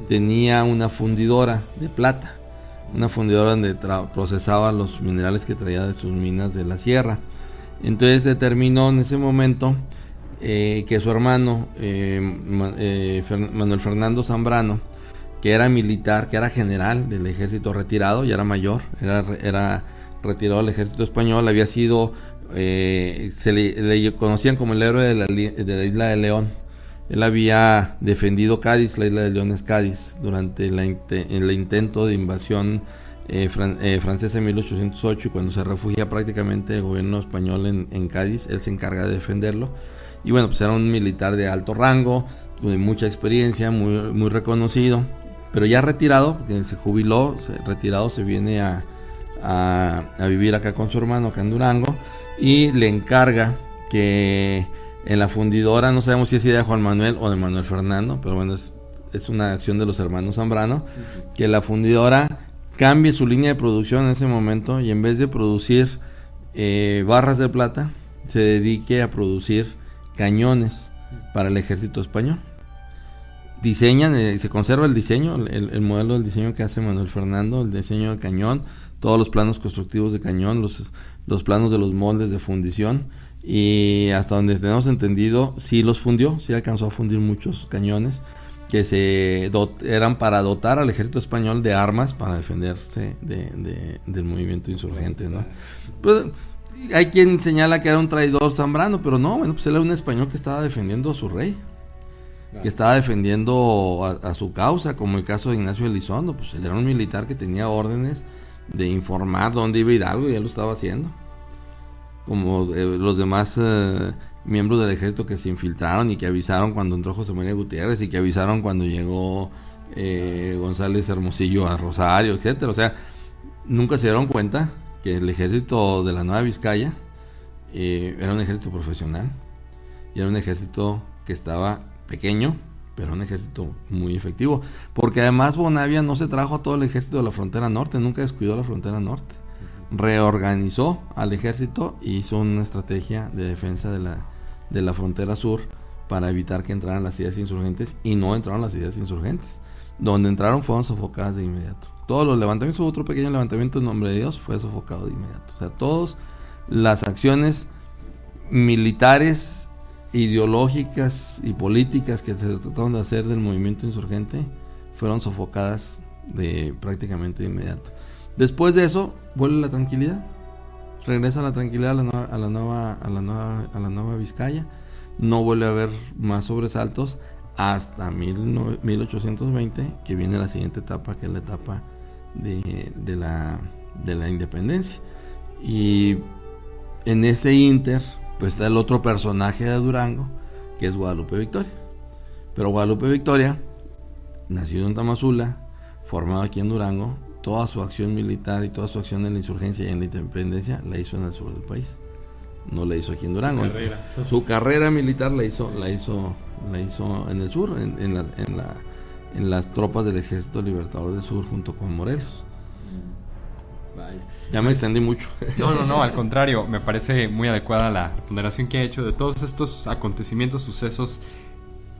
tenía una fundidora de plata, una fundidora donde procesaba los minerales que traía de sus minas de la sierra. Entonces determinó en ese momento que su hermano Manuel Fernando Zambrano, que era militar, que era general del ejército retirado, ya era mayor, era retirado del ejército español, había sido se le conocían como el héroe de la isla de León. Él había defendido Cádiz, la isla de León es Cádiz, durante el intento de invasión francesa en 1808, y cuando se refugia prácticamente el gobierno español en Cádiz, él se encarga de defenderlo. Y bueno, pues era un militar de alto rango, de mucha experiencia, muy, muy reconocido, pero ya retirado, porque se jubiló, se viene a vivir acá con su hermano, acá en Durango, y le encarga que en la fundidora, no sabemos si es idea de Juan Manuel o de Manuel Fernando, pero bueno, es una acción de los hermanos Zambrano, que la fundidora cambie su línea de producción en ese momento, y en vez de producir barras de plata, se dedique a producir cañones para el ejército español. Diseñan, se conserva el diseño, el modelo del diseño que hace Manuel Fernando, el diseño del cañón, todos los planos constructivos de cañón, los planos de los moldes de fundición, y hasta donde tenemos entendido sí los fundió, sí alcanzó a fundir muchos cañones que eran para dotar al ejército español de armas para defenderse del movimiento insurgente, ¿no? Pues, hay quien señala que era un traidor Zambrano, pero no, bueno, pues él era un español que estaba defendiendo a su rey, que estaba defendiendo a su causa, como el caso de Ignacio Elizondo. Pues él era un militar que tenía órdenes de informar dónde iba Hidalgo y él lo estaba haciendo, como los demás miembros del ejército que se infiltraron y que avisaron cuando entró José María Gutiérrez y que avisaron cuando llegó González Hermosillo a Rosario, etcétera. O sea, nunca se dieron cuenta que el ejército de la Nueva Vizcaya era un ejército profesional y era un ejército que estaba pequeño, pero un ejército muy efectivo, porque además Bonavia no se trajo a todo el ejército de la frontera norte, nunca descuidó la frontera norte, reorganizó al ejército y hizo una estrategia de defensa de la frontera sur para evitar que entraran las ideas insurgentes, y no entraron las ideas insurgentes. Donde entraron fueron sofocadas de inmediato. Todos los levantamientos, otro pequeño levantamiento en nombre de Dios, fue sofocado de inmediato. O sea, todas las acciones militares, ideológicas y políticas que se trataron de hacer del movimiento insurgente fueron sofocadas prácticamente de inmediato. Después de eso vuelve la tranquilidad, regresa la tranquilidad a la Nueva Vizcaya, no vuelve a haber más sobresaltos hasta 1820, que viene la siguiente etapa, que es la etapa de la independencia. Y en ese inter pues está el otro personaje de Durango, que es Guadalupe Victoria. Pero Guadalupe Victoria, nacido en Tamazula, formado aquí en Durango, toda su acción militar y toda su acción en la insurgencia y en la independencia la hizo en el sur del país, no la hizo aquí en Durango. Su carrera militar la hizo en el sur, en las tropas del Ejército Libertador del Sur, junto con Morelos. Vaya. Ya me extendí mucho. No, al contrario, me parece muy adecuada la ponderación que ha hecho de todos estos acontecimientos, sucesos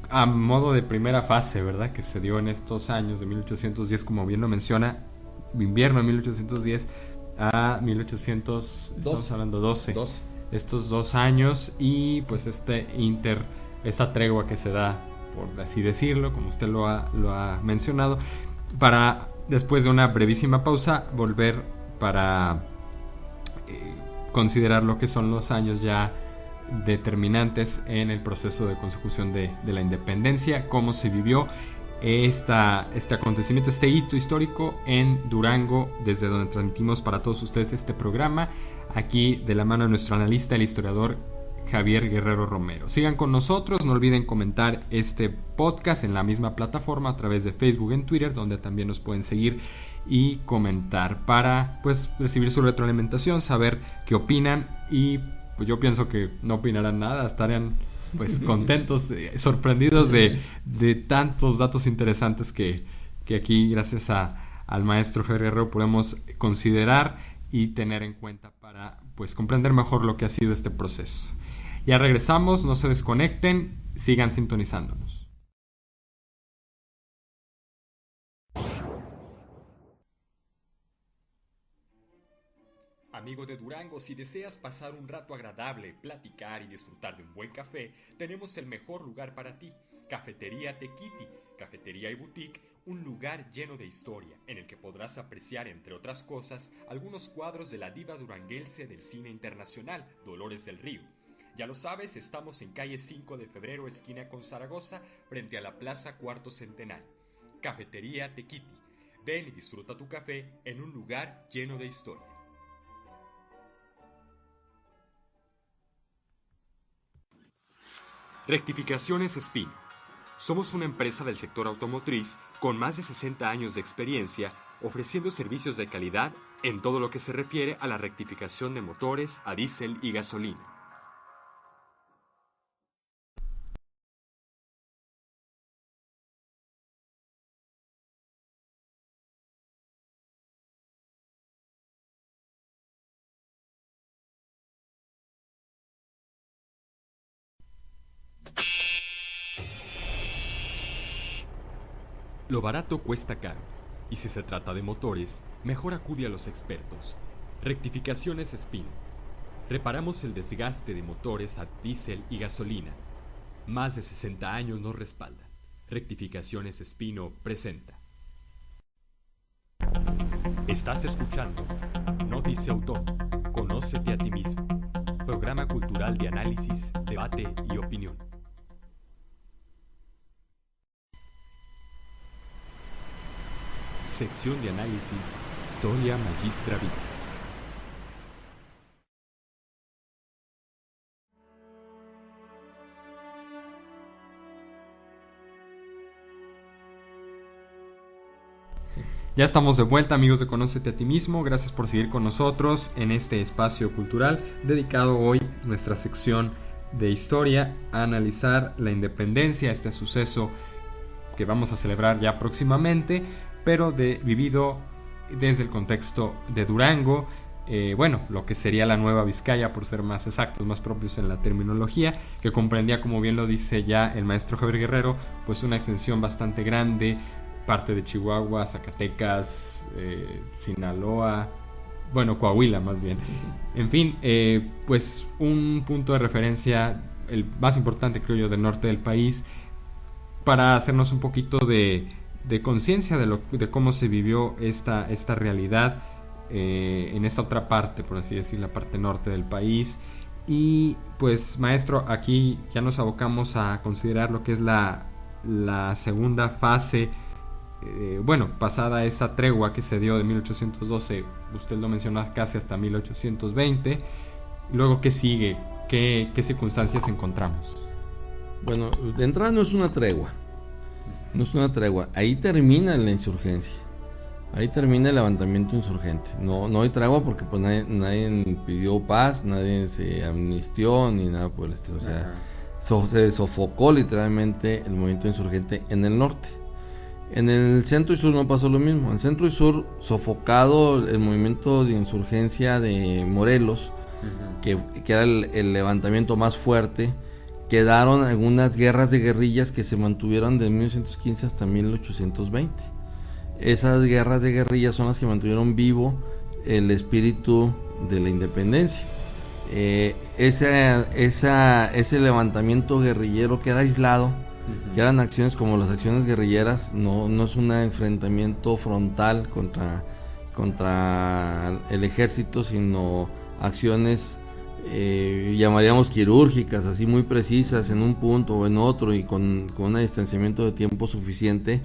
a modo de primera fase, ¿verdad? Que se dio en estos años de 1810, como bien lo menciona, invierno de 1810 a 1800, estamos hablando 12. Estos 2 años y pues esta tregua que se da, por así decirlo, como usted lo ha mencionado, para después de una brevísima pausa volver para considerar lo que son los años ya determinantes en el proceso de consecución de la independencia, cómo se vivió este acontecimiento, este hito histórico en Durango, desde donde transmitimos para todos ustedes este programa, aquí de la mano de nuestro analista, el historiador Javier Guerrero Romero. Sigan con nosotros, no olviden comentar este podcast en la misma plataforma a través de Facebook y en Twitter, donde también nos pueden seguir y comentar para pues recibir su retroalimentación, saber qué opinan, y pues yo pienso que no opinarán nada, estarán pues contentos, sorprendidos de tantos datos interesantes que aquí gracias al maestro Javier Guerrero podemos considerar y tener en cuenta para pues comprender mejor lo que ha sido este proceso. Ya regresamos, no se desconecten, sigan sintonizándonos. Amigo de Durango, si deseas pasar un rato agradable, platicar y disfrutar de un buen café, tenemos el mejor lugar para ti. Cafetería Tequiti, cafetería y boutique, un lugar lleno de historia, en el que podrás apreciar, entre otras cosas, algunos cuadros de la diva duranguense del cine internacional, Dolores del Río. Ya lo sabes, estamos en calle 5 de Febrero, esquina con Zaragoza, frente a la Plaza Cuarto Centenario. Cafetería Tequiti. Ven y disfruta tu café en un lugar lleno de historia. Rectificaciones Espino. Somos una empresa del sector automotriz con más de 60 años de experiencia, ofreciendo servicios de calidad en todo lo que se refiere a la rectificación de motores a diésel y gasolina. Lo barato cuesta caro, y si se trata de motores, mejor acude a los expertos. Rectificaciones Espino. Reparamos el desgaste de motores a diésel y gasolina. Más de 60 años nos respaldan. Rectificaciones Espino presenta. Estás escuchando No Dice Autor, Conócete a ti mismo. Programa cultural de análisis, debate y opinión. Sección de análisis, Historia Magistra Vita. Ya estamos de vuelta, amigos de Conócete a ti mismo. Gracias por seguir con nosotros en este espacio cultural dedicado hoy a nuestra sección de historia a analizar la independencia, este suceso que vamos a celebrar ya próximamente, pero vivido desde el contexto de Durango, lo que sería la Nueva Vizcaya, por ser más exactos, más propios en la terminología, que comprendía, como bien lo dice ya el maestro Javier Guerrero, pues una extensión bastante grande, parte de Chihuahua, Zacatecas, Sinaloa, Coahuila más bien. En fin, pues un punto de referencia, el más importante creo yo del norte del país, para hacernos un poquito de conciencia de cómo se vivió esta realidad en esta otra parte, por así decir, la parte norte del país. Y pues, maestro, aquí ya nos abocamos a considerar lo que es la segunda fase. Pasada esa tregua que se dio de 1812, usted lo mencionó, casi hasta 1820. Luego, ¿qué sigue? ¿Qué circunstancias encontramos? Bueno, de entrada no es una tregua. Ahí termina la insurgencia. Ahí termina el levantamiento insurgente. No hay tregua porque pues nadie pidió paz, nadie se amnistió ni nada por el estilo. O sea, se sofocó literalmente el movimiento insurgente en el norte. En el centro y sur no pasó lo mismo. En el centro y sur, sofocado el movimiento de insurgencia de Morelos, que era el levantamiento más fuerte, quedaron algunas guerras de guerrillas que se mantuvieron de 1915 hasta 1820. Esas guerras de guerrillas son las que mantuvieron vivo el espíritu de la independencia. Ese levantamiento guerrillero que era aislado, que eran acciones como las acciones guerrilleras, no es un enfrentamiento frontal contra el ejército, sino acciones llamaríamos quirúrgicas, así muy precisas en un punto o en otro, y con un distanciamiento de tiempo suficiente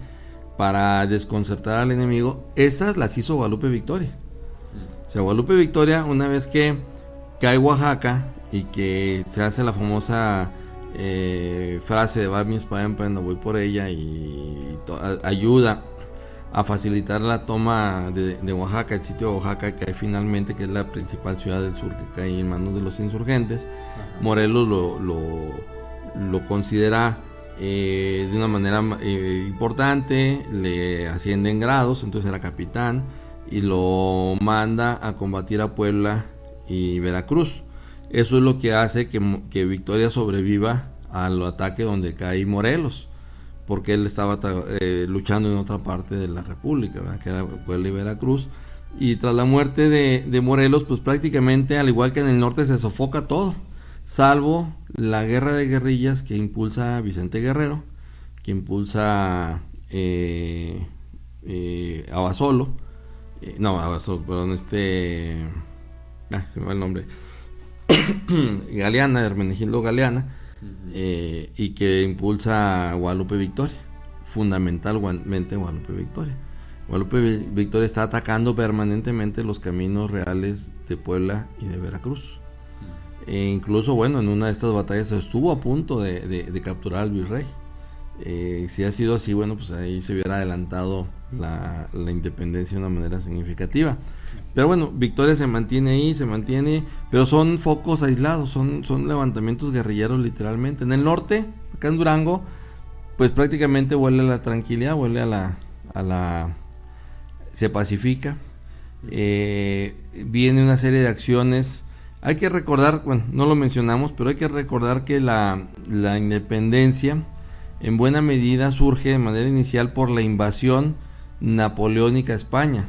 para desconcertar al enemigo. Estas las hizo Guadalupe Victoria. O sea, Guadalupe Victoria, una vez que cae Oaxaca y que se hace la famosa frase de va mi espada en prenda, voy por ella, y ayuda a facilitar la toma de Oaxaca, el sitio de Oaxaca, que hay finalmente, que es la principal ciudad del sur que cae en manos de los insurgentes. Morelos lo considera de una manera importante, le asciende en grados, entonces era capitán, y lo manda a combatir a Puebla y Veracruz. Eso es lo que hace que Victoria sobreviva al ataque donde cae Morelos, porque él estaba luchando en otra parte de la República, ¿verdad?, que era Puebla y Veracruz. Y tras la muerte de Morelos, pues prácticamente, al igual que en el norte, se sofoca todo, salvo la guerra de guerrillas que impulsa Vicente Guerrero, que impulsa Abasolo, se me va el nombre, Galeana, Hermenegildo Galeana, y que impulsa a Guadalupe Victoria, fundamentalmente Guadalupe Victoria. Guadalupe Victoria está atacando permanentemente los caminos reales de Puebla y de Veracruz. E incluso, en una de estas batallas estuvo a punto de capturar al virrey. Si ha sido así, pues ahí se hubiera adelantado la independencia de una manera significativa. Pero Victoria se mantiene, pero son focos aislados, son levantamientos guerrilleros literalmente. En el norte, acá en Durango, pues prácticamente vuelve a la tranquilidad, se pacifica. Viene una serie de acciones. Hay que recordar, no lo mencionamos, pero hay que recordar que la independencia en buena medida surge de manera inicial por la invasión napoleónica a España,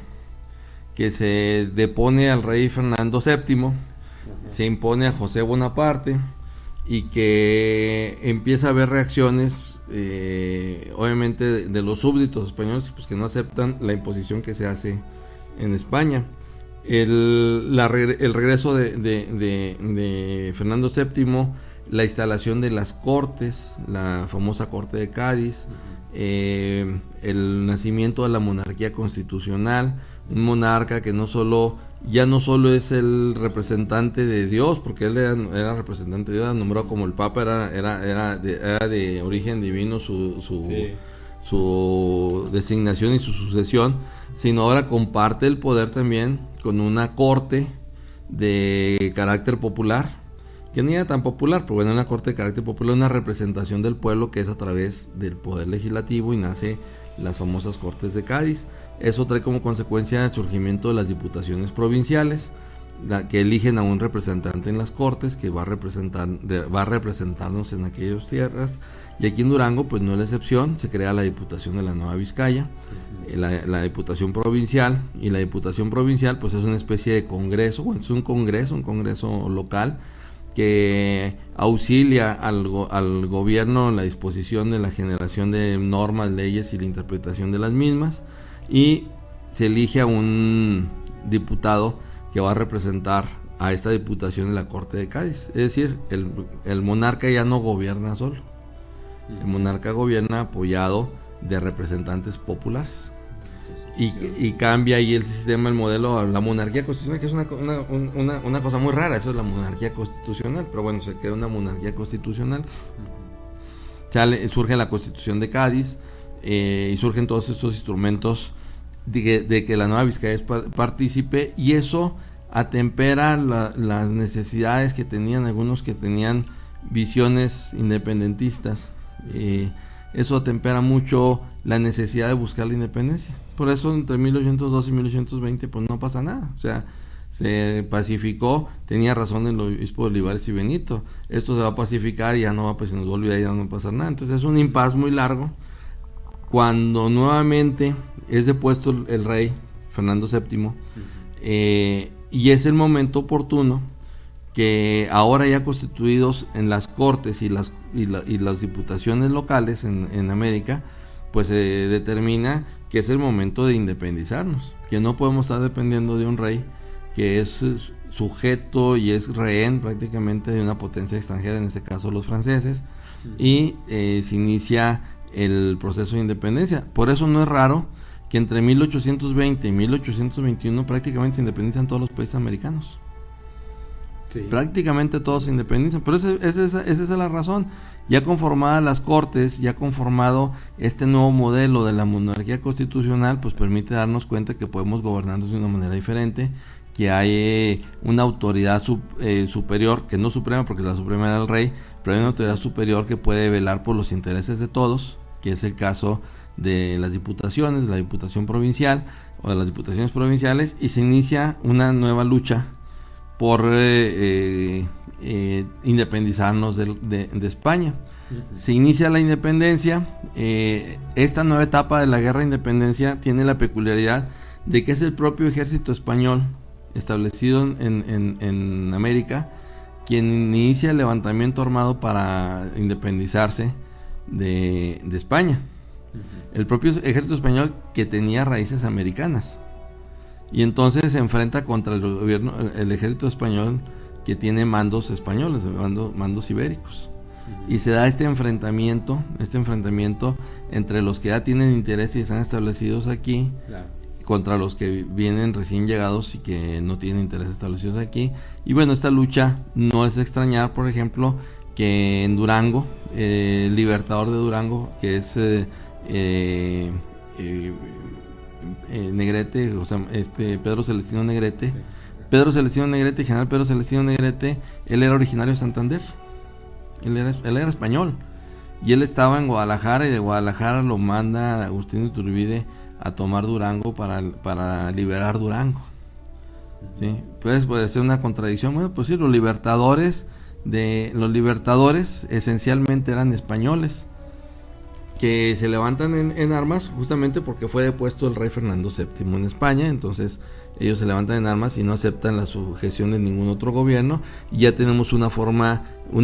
que se depone al rey Fernando VII se impone a José Bonaparte y que empieza a haber reacciones obviamente de los súbditos españoles, pues, que no aceptan la imposición que se hace en España. El regreso de Fernando VII, la instalación de las cortes, la famosa corte de Cádiz, el nacimiento de la monarquía constitucional, un monarca que ya no solo es el representante de Dios, porque él era representante de Dios, era nombrado como el Papa, era de origen divino su designación y su sucesión, sino ahora comparte el poder también con una corte de carácter popular, que ni era tan popular, pero bueno, una corte de carácter popular, una representación del pueblo que es a través del poder legislativo, y nace las famosas Cortes de Cádiz. Eso trae como consecuencia el surgimiento de las diputaciones provinciales, que eligen a un representante en las Cortes que va a representarnos en aquellas tierras, y aquí en Durango pues no es la excepción. Se crea la Diputación de la Nueva Vizcaya, la Diputación Provincial, y la Diputación Provincial pues es una especie de congreso, bueno, es un congreso local que auxilia al gobierno en la disposición de la generación de normas, leyes y la interpretación de las mismas, y se elige a un diputado que va a representar a esta diputación en la Corte de Cádiz. Es decir, el monarca ya no gobierna solo, el monarca gobierna apoyado de representantes populares. Y cambia ahí el sistema, el modelo a la monarquía constitucional, que es una cosa muy rara. Eso es la monarquía constitucional, pero bueno, se crea una monarquía constitucional. Surge la Constitución de Cádiz, y surgen todos estos instrumentos de que la Nueva Vizcaya es partícipe, y eso atempera las necesidades que tenían algunos que tenían visiones independentistas. Eso atempera mucho la necesidad de buscar la independencia. Por eso entre 1812 y 1820 pues no pasa nada. O sea, se pacificó, tenía razón el obispo de Olivares y Benito, esto se va a pacificar y ya no va, pues se nos va a olvidar y ya no va a pasar nada. Entonces es un impas muy largo, cuando nuevamente es depuesto el rey Fernando VII, y es el momento oportuno que ahora ya constituidos en las cortes y las diputaciones locales en América, pues se determina que es el momento de independizarnos, que no podemos estar dependiendo de un rey que es sujeto y es rehén prácticamente de una potencia extranjera, en este caso los franceses, y se inicia el proceso de independencia. Por eso no es raro que entre 1820 y 1821 prácticamente se independizan todos los países americanos. Sí. Prácticamente todos se independizan, pero esa es la razón. Ya conformadas las cortes, ya conformado este nuevo modelo de la monarquía constitucional, pues permite darnos cuenta que podemos gobernarnos de una manera diferente, que hay una autoridad superior, que no suprema, porque la suprema era el rey, pero hay una autoridad superior que puede velar por los intereses de todos, que es el caso de las diputaciones, de la diputación provincial o de las diputaciones provinciales, y se inicia una nueva lucha por independizarnos de España. Se inicia la independencia. Esta nueva etapa de la guerra de independencia tiene la peculiaridad de que es el propio ejército español establecido en América quien inicia el levantamiento armado para independizarse de España. El propio ejército español, que tenía raíces americanas, y entonces se enfrenta contra el gobierno, el ejército español, que tiene mandos españoles, mandos ibéricos, y se da este enfrentamiento entre los que ya tienen interés y están establecidos aquí, claro, contra los que vienen recién llegados y que no tienen interés establecidos aquí. Y bueno, esta lucha no es de extrañar, por ejemplo, que en Durango, el libertador de Durango, que es Negrete, o sea, Pedro Celestino Negrete, general Pedro Celestino Negrete, él era originario de Santander, él era español, y él estaba en Guadalajara, y de Guadalajara lo manda Agustín Iturbide a tomar Durango para liberar Durango. ¿Sí? Pues puede ser una contradicción. Bueno, pues sí, los libertadores esencialmente eran españoles, que se levantan en armas justamente porque fue depuesto el rey Fernando VII en España. Entonces ellos se levantan en armas y no aceptan la sujeción de ningún otro gobierno, y ya tenemos una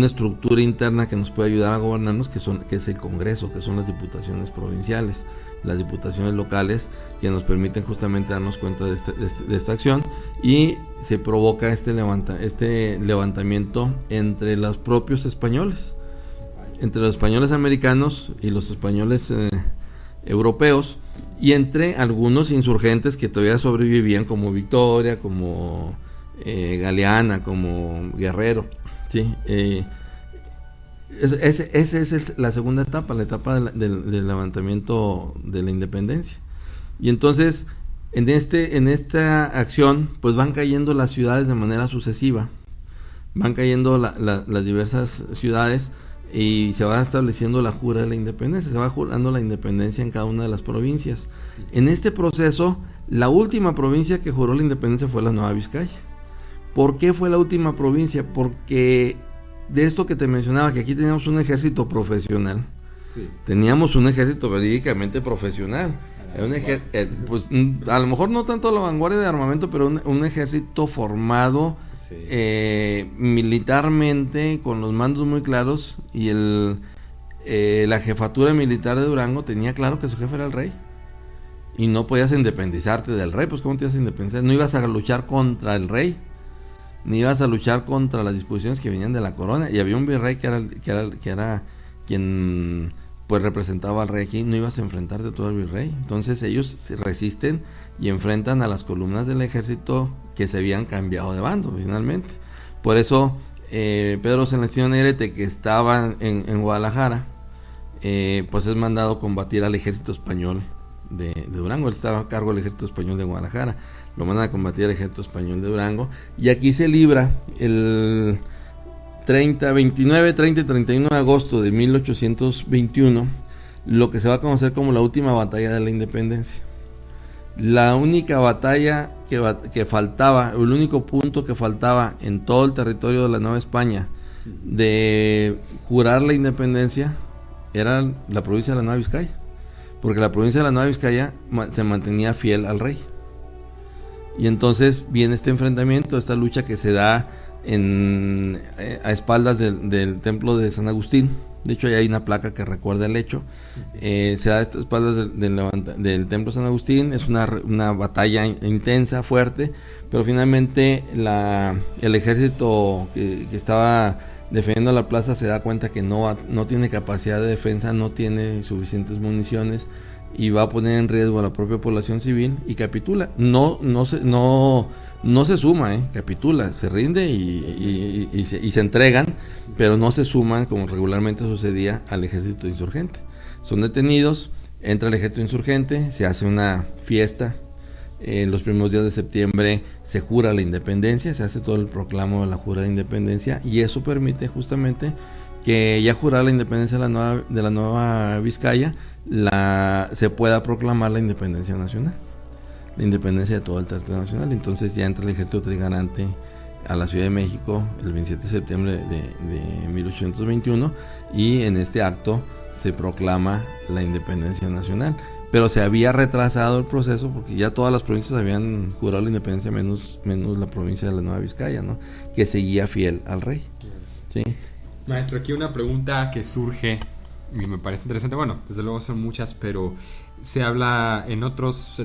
estructura interna que nos puede ayudar a gobernarnos, que es el Congreso, que son las diputaciones provinciales, las diputaciones locales, que nos permiten justamente darnos cuenta de esta acción, y se provoca este levantamiento entre los propios españoles, entre los españoles americanos y los españoles europeos, y entre algunos insurgentes que todavía sobrevivían, como Victoria, como Galeana, como Guerrero, ¿sí? Esa es la segunda etapa, la etapa del levantamiento de la independencia. Y entonces, en esta acción, pues van cayendo las ciudades de manera sucesiva, van cayendo las diversas ciudades, y se va estableciendo la jura de la independencia, se va jurando la independencia en cada una de las provincias. En este proceso, la última provincia que juró la independencia fue la Nueva Vizcaya. ¿Por qué fue la última provincia? Porque de esto que te mencionaba, que aquí teníamos un ejército profesional, sí. Teníamos un ejército verídicamente profesional, pues a lo mejor no tanto la vanguardia de armamento, pero un ejército formado, sí. Militarmente, con los mandos muy claros, y la jefatura militar de Durango tenía claro que su jefe era el rey, y no podías independizarte del rey. Pues ¿cómo te ibas a independizar? No ibas a luchar contra el rey, ni ibas a luchar contra las disposiciones que venían de la corona, y había un virrey que era quien pues representaba al rey aquí. No ibas a enfrentarte a todo el virrey. Entonces ellos se resisten y enfrentan a las columnas del ejército que se habían cambiado de bando finalmente. Por eso Pedro Celestino Negrete, que estaba en Guadalajara, pues es mandado a combatir al ejército español de Durango. Él estaba a cargo del ejército español de Guadalajara, lo mandan a combatir al ejército español de Durango, y aquí se libra el 29, 30 y 31 de agosto de 1821 lo que se va a conocer como la última batalla de la independencia. La única batalla que faltaba, el único punto que faltaba en todo el territorio de la Nueva España de jurar la independencia, era la provincia de la Nueva Vizcaya, porque la provincia de la Nueva Vizcaya se mantenía fiel al rey. Y entonces viene este enfrentamiento, esta lucha que se da a espaldas del templo de San Agustín. De hecho, ahí hay una placa que recuerda el hecho. Se da a espaldas del templo de San Agustín. Es una batalla intensa, fuerte, pero finalmente el ejército que estaba defendiendo la plaza se da cuenta que no tiene capacidad de defensa, no tiene suficientes municiones, y va a poner en riesgo a la propia población civil, y capitula. No se suma, capitula, se rinde y se entregan, pero no se suman, como regularmente sucedía, al ejército insurgente. Son detenidos, entra el ejército insurgente, se hace una fiesta. En los primeros días de septiembre se jura la independencia, se hace todo el proclamo de la jura de independencia, y eso permite justamente que ya jurada la independencia de la Nueva Vizcaya, se pueda proclamar la independencia nacional, la independencia de todo el territorio nacional. Entonces ya entra el ejército trigarante a la Ciudad de México el 27 de septiembre de 1821, y en este acto se proclama la independencia nacional. Pero se había retrasado el proceso porque ya todas las provincias habían jurado la independencia, menos la provincia de la Nueva Vizcaya, ¿no?, que seguía fiel al rey. ¿Sí? Maestro, aquí una pregunta que surge y me parece interesante. Bueno, desde luego son muchas, pero se habla en otros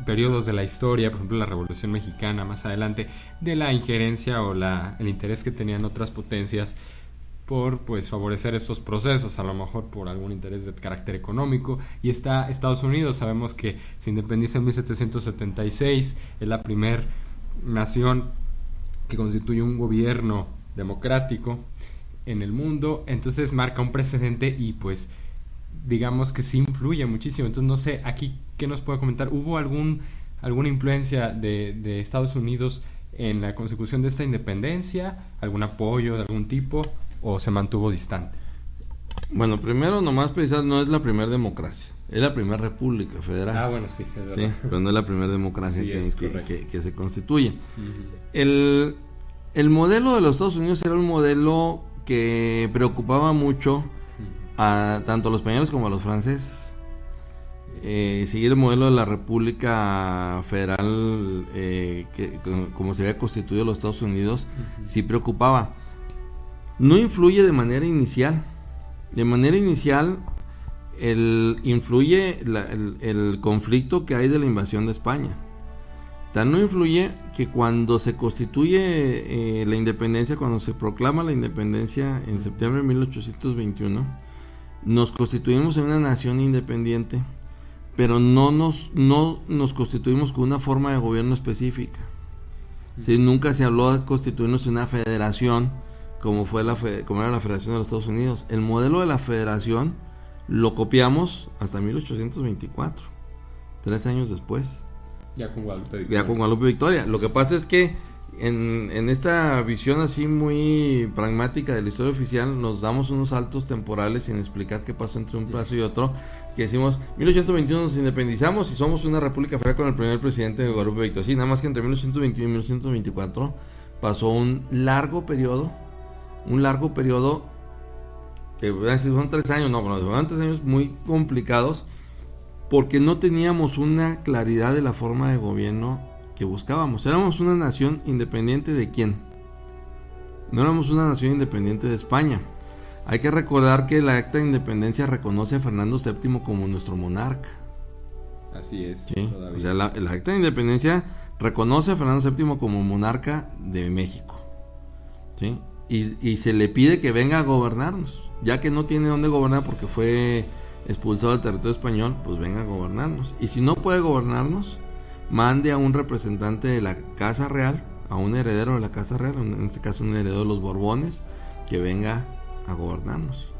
periodos de la historia, por ejemplo la Revolución Mexicana más adelante, de la injerencia o el interés que tenían otras potencias por favorecer estos procesos, a lo mejor por algún interés de carácter económico. Y está Estados Unidos, sabemos que se independiza en 1776, es la primer nación que constituye un gobierno democrático en el mundo, entonces marca un precedente y digamos que sí influye muchísimo. Entonces no sé, aquí, ¿qué nos puede comentar? ¿Hubo alguna influencia de Estados Unidos en la consecución de esta independencia? ¿Algún apoyo de algún tipo? ¿O se mantuvo distante? Bueno, primero nomás precisar, no es la primera democracia, es la primera república federal. Ah, bueno, sí, es verdad. Sí, pero no es la primera democracia que se constituye. Uh-huh. El modelo de los Estados Unidos era un modelo que preocupaba mucho a tanto a los españoles como a los franceses. seguir el modelo de la República Federal, como se había constituido los Estados Unidos, sí preocupaba. No influye de manera inicial. De manera inicial, influye el conflicto que hay de la invasión de España. Tan no influye que cuando se constituye la independencia, cuando se proclama la independencia en septiembre de 1821, nos constituimos en una nación independiente, pero no nos constituimos con una forma de gobierno específica. ¿Sí? Nunca se habló de constituirnos en una federación como era la Federación de los Estados Unidos. El modelo de la federación lo copiamos hasta 1824, 3 años después. Ya con Guadalupe Victoria. Lo que pasa es que en esta visión así muy pragmática de la historia oficial nos damos unos saltos temporales sin explicar qué pasó entre un plazo y otro, que decimos 1821 nos independizamos y somos una república federal con el primer presidente de Guadalupe Victoria. Sí, nada más que entre 1821 y 1824 pasó un largo periodo que son 3 años, no, pero fueron 3 años muy complicados, porque no teníamos una claridad de la forma de gobierno que buscábamos. Éramos una nación independiente ¿de quién? No éramos una nación independiente de España. Hay que recordar que la Acta de Independencia reconoce a Fernando VII como nuestro monarca. Así es. ¿Sí? O sea, la Acta de Independencia reconoce a Fernando VII como monarca de México. ¿Sí? Y se le pide que venga a gobernarnos, ya que no tiene dónde gobernar porque fue expulsado del territorio español, pues venga a gobernarnos. Y si no puede gobernarnos, mande a un representante de la Casa Real, a un heredero de la Casa Real, en este caso un heredero de los Borbones, que venga a gobernarnos.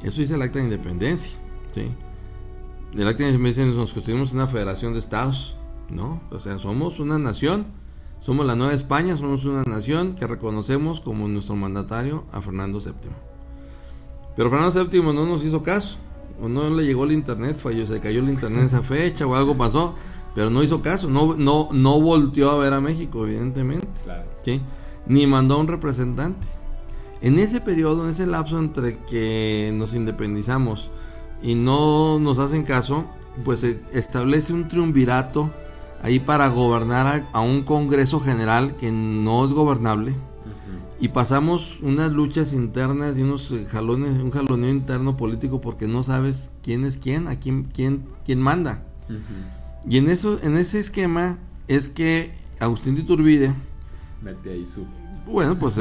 Eso dice el Acta de Independencia, ¿sí? El Acta de Independencia nos constituimos una federación de estados, ¿no? O sea, somos una nación, somos la Nueva España, somos una nación que reconocemos como nuestro mandatario a Fernando VII. Pero Fernando VII no nos hizo caso, o no le llegó el internet, se cayó el internet en esa fecha, o algo pasó, pero no hizo caso, no volteó a ver a México, evidentemente, claro. ¿Sí? Ni mandó a un representante. En ese periodo, en ese lapso entre que nos independizamos y no nos hacen caso, pues se establece un triunvirato ahí para gobernar a un Congreso General que no es gobernable. Y pasamos unas luchas internas y unos jalones, un jaloneo interno político porque no sabes quién es quién, a quién manda. Y en ese esquema es que Agustín de Iturbide mete ahí su... Bueno, pues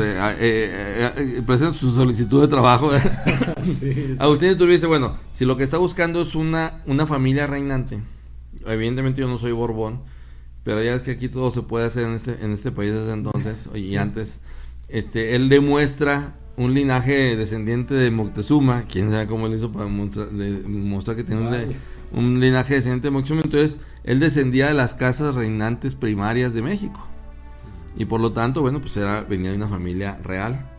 presenta su solicitud de trabajo. Sí. Agustín de Iturbide dice, bueno, si lo que está buscando es una familia reinante, evidentemente yo no soy Borbón, pero ya es que aquí todo se puede hacer en este país desde entonces y antes. Él demuestra un linaje descendiente de Moctezuma, quién sabe cómo él hizo para mostrar que tiene un linaje descendiente de Moctezuma. Entonces él descendía de las casas reinantes primarias de México y por lo tanto, bueno, pues venía de una familia real,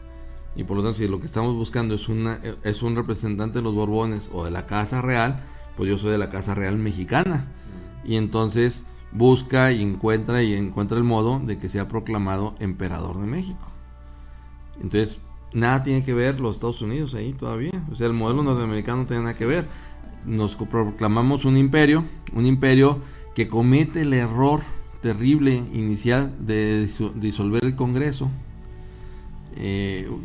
y por lo tanto si lo que estamos buscando es un representante de los Borbones o de la Casa Real, pues yo soy de la Casa Real mexicana, y entonces busca y encuentra el modo de que sea proclamado emperador de México. Entonces, nada tiene que ver los Estados Unidos ahí todavía. O sea, el modelo norteamericano no tiene nada que ver. Nos proclamamos un imperio que comete el error terrible inicial de disolver el Congreso.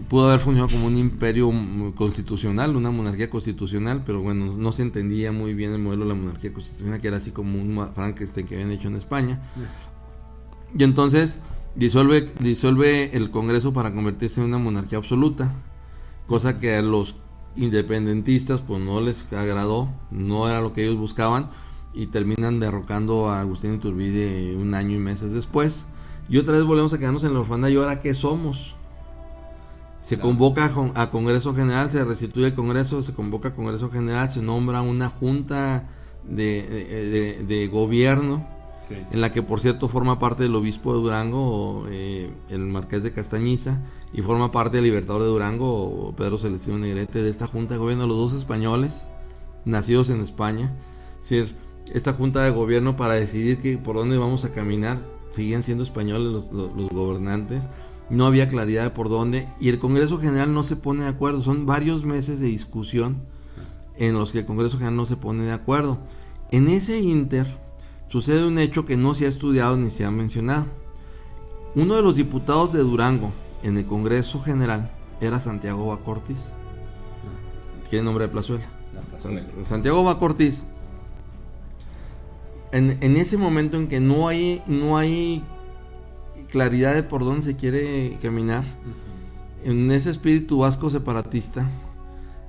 Pudo haber funcionado como un imperio constitucional, una monarquía constitucional, pero bueno, no se entendía muy bien el modelo de la monarquía constitucional, que era así como un Frankenstein que habían hecho en España. Y entonces disuelve el Congreso para convertirse en una monarquía absoluta, cosa que a los independentistas pues no les agradó, no era lo que ellos buscaban, y terminan derrocando a Agustín Iturbide 1 año y meses después, y otra vez volvemos a quedarnos en la orfandad. ¿Y ahora qué somos? Se convoca a Congreso General, se restituye el Congreso, se convoca a Congreso General, se nombra una junta de gobierno, sí, en la que por cierto forma parte del obispo de Durango, el marqués de Castañiza, y forma parte del libertador de Durango, Pedro Celestino Negrete, de esta junta de gobierno, los 2 españoles nacidos en España. Es decir, esta junta de gobierno para decidir por dónde vamos a caminar, siguen siendo españoles los gobernantes. No había claridad de por dónde, y el Congreso General no se pone de acuerdo. Son varios meses de discusión en los que el Congreso General no se pone de acuerdo. En ese inter sucede un hecho que no se ha estudiado ni se ha mencionado. Uno de los diputados de Durango en el Congreso General era Santiago Bacortiz. Tiene nombre de plazuela. Santiago Bacortiz, en ese momento en que no hay claridad de por dónde se quiere caminar, en ese espíritu vasco separatista,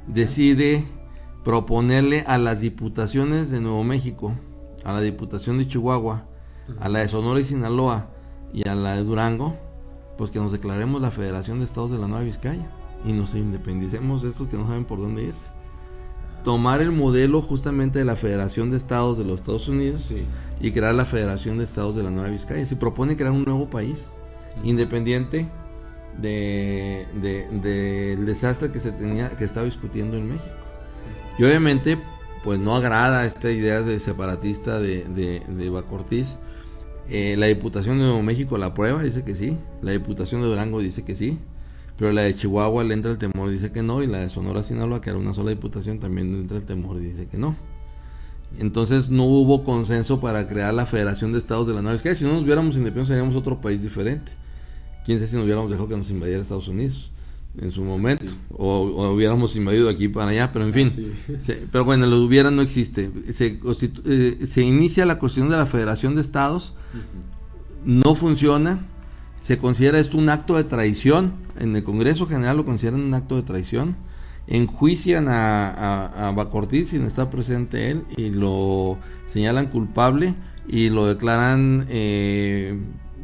decide proponerle a las diputaciones de Nuevo México, a la Diputación de Chihuahua, a la de Sonora y Sinaloa y a la de Durango, pues que nos declaremos la Federación de Estados de la Nueva Vizcaya y nos independicemos de estos que no saben por dónde irse. Tomar el modelo justamente de la Federación de Estados de los Estados Unidos, sí, y crear la Federación de Estados de la Nueva Vizcaya. Se propone crear un nuevo país independiente del desastre que estaba discutiendo en México. Y obviamente pues no agrada esta idea de separatista de Bacortiz. La Diputación de Nuevo México la aprueba, dice que sí. La Diputación de Durango dice que sí, pero la de Chihuahua le entra el temor, dice que no. Y la de Sonora Sinaloa, que era una sola diputación, también le entra el temor y dice que no. Entonces no hubo consenso para crear la Federación de Estados de la Nueva Vizcaya. Si no nos hubiéramos independientes seríamos otro país diferente. Quién sabe si nos hubiéramos dejado que nos invadiera Estados Unidos en su momento, sí, o hubiéramos invadido aquí para allá, pero en fin, sí. Pero bueno, lo hubiera no existe. Se inicia la cuestión de la Federación de Estados, no funciona, se considera esto un acto de traición, en el Congreso General lo consideran un acto de traición, enjuician a Bacortiz sin estar presente él y lo señalan culpable y lo declaran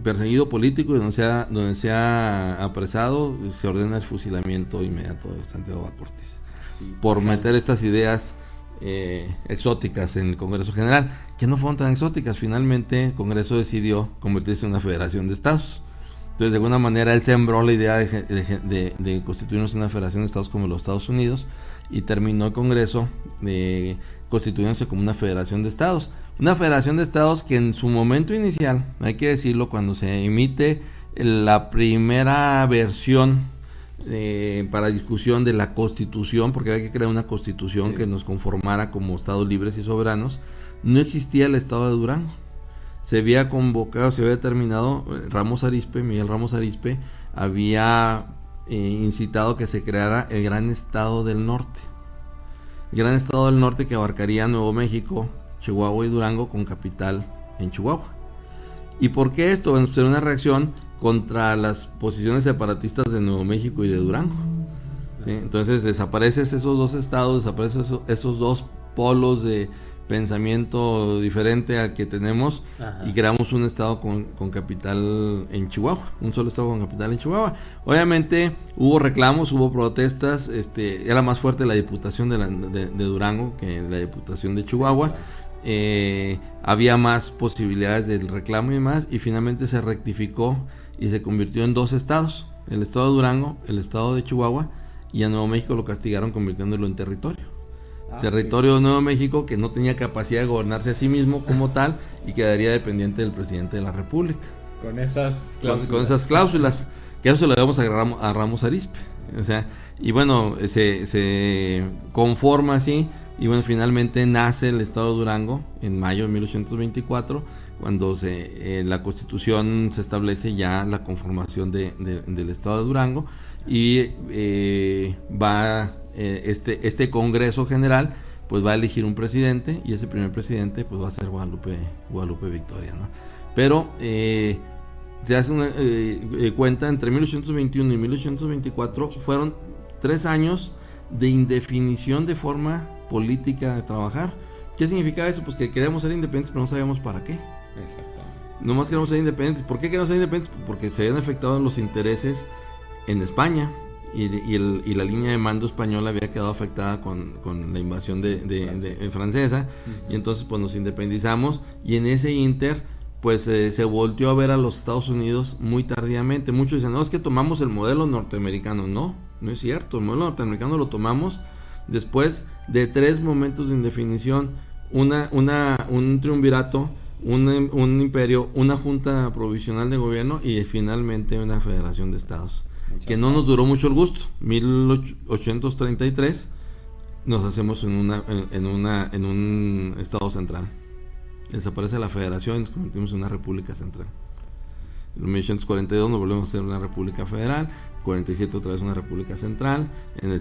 perseguido político, y donde sea apresado se ordena el fusilamiento inmediato de Santiago Bacortiz, sí, por meter estas ideas exóticas en el Congreso General, que no fueron tan exóticas. Finalmente el Congreso decidió convertirse en una federación de estados. Entonces de alguna manera él sembró la idea de constituirnos en una federación de estados como los Estados Unidos, y terminó el Congreso constituyéndose como una federación de estados. Una federación de estados que en su momento inicial, hay que decirlo, cuando se emite la primera versión para discusión de la Constitución, porque había que crear una Constitución, sí, que nos conformara como estados libres y soberanos, no existía el estado de Durango. Se había convocado, se había determinado, Miguel Ramos Arizpe había incitado que se creara el Gran Estado del Norte. El Gran Estado del Norte, que abarcaría Nuevo México, Chihuahua y Durango, con capital en Chihuahua. ¿Y por qué esto? Bueno, pues era una reacción contra las posiciones separatistas de Nuevo México y de Durango, ¿sí? Entonces desaparecen esos dos estados, desaparecen esos dos polos de pensamiento diferente al que tenemos. Ajá. Y creamos un estado con capital en Chihuahua, un solo estado con capital en Chihuahua. Obviamente hubo reclamos, hubo protestas, era más fuerte la diputación de Durango que la diputación de Chihuahua. Había más posibilidades del reclamo y demás, y finalmente se rectificó y se convirtió en dos estados, el estado de Durango, el estado de Chihuahua, y a Nuevo México lo castigaron convirtiéndolo en territorio. Territorio de Nuevo México, que no tenía capacidad de gobernarse a sí mismo como tal, y quedaría dependiente del presidente de la República. Con esas cláusulas. Con esas cláusulas, que eso se lo debemos a Ramos Arizpe. O sea, y bueno, se conforma así, y bueno, finalmente nace el estado de Durango en mayo de 1824, cuando la Constitución se establece ya la conformación del estado de Durango, y este Congreso General pues va a elegir un presidente, y ese primer presidente pues va a ser Guadalupe Victoria, ¿no? Pero se hace una cuenta, entre 1821 y 1824 fueron 3 años de indefinición de forma política de trabajar. ¿Qué significaba eso? Pues que queríamos ser independientes, pero no sabíamos para qué. Exactamente. Nomás queríamos ser independientes. ¿Por qué queríamos ser independientes? Porque se habían afectado los intereses en España, y la línea de mando española había quedado afectada con la invasión de francesa, y entonces pues nos independizamos, y en ese inter pues se volteó a ver a los Estados Unidos muy tardíamente. Muchos dicen, no, es que tomamos el modelo norteamericano. No es cierto. El modelo norteamericano lo tomamos después de 3 momentos de indefinición: un triunvirato, un imperio, una junta provisional de gobierno, y finalmente una federación de estados. Que no nos duró mucho el gusto. 1833 nos hacemos en un estado central. Desaparece la federación y nos convertimos en una república central. En 1842 nos volvemos a ser una república federal, 47 otra vez una república central, en el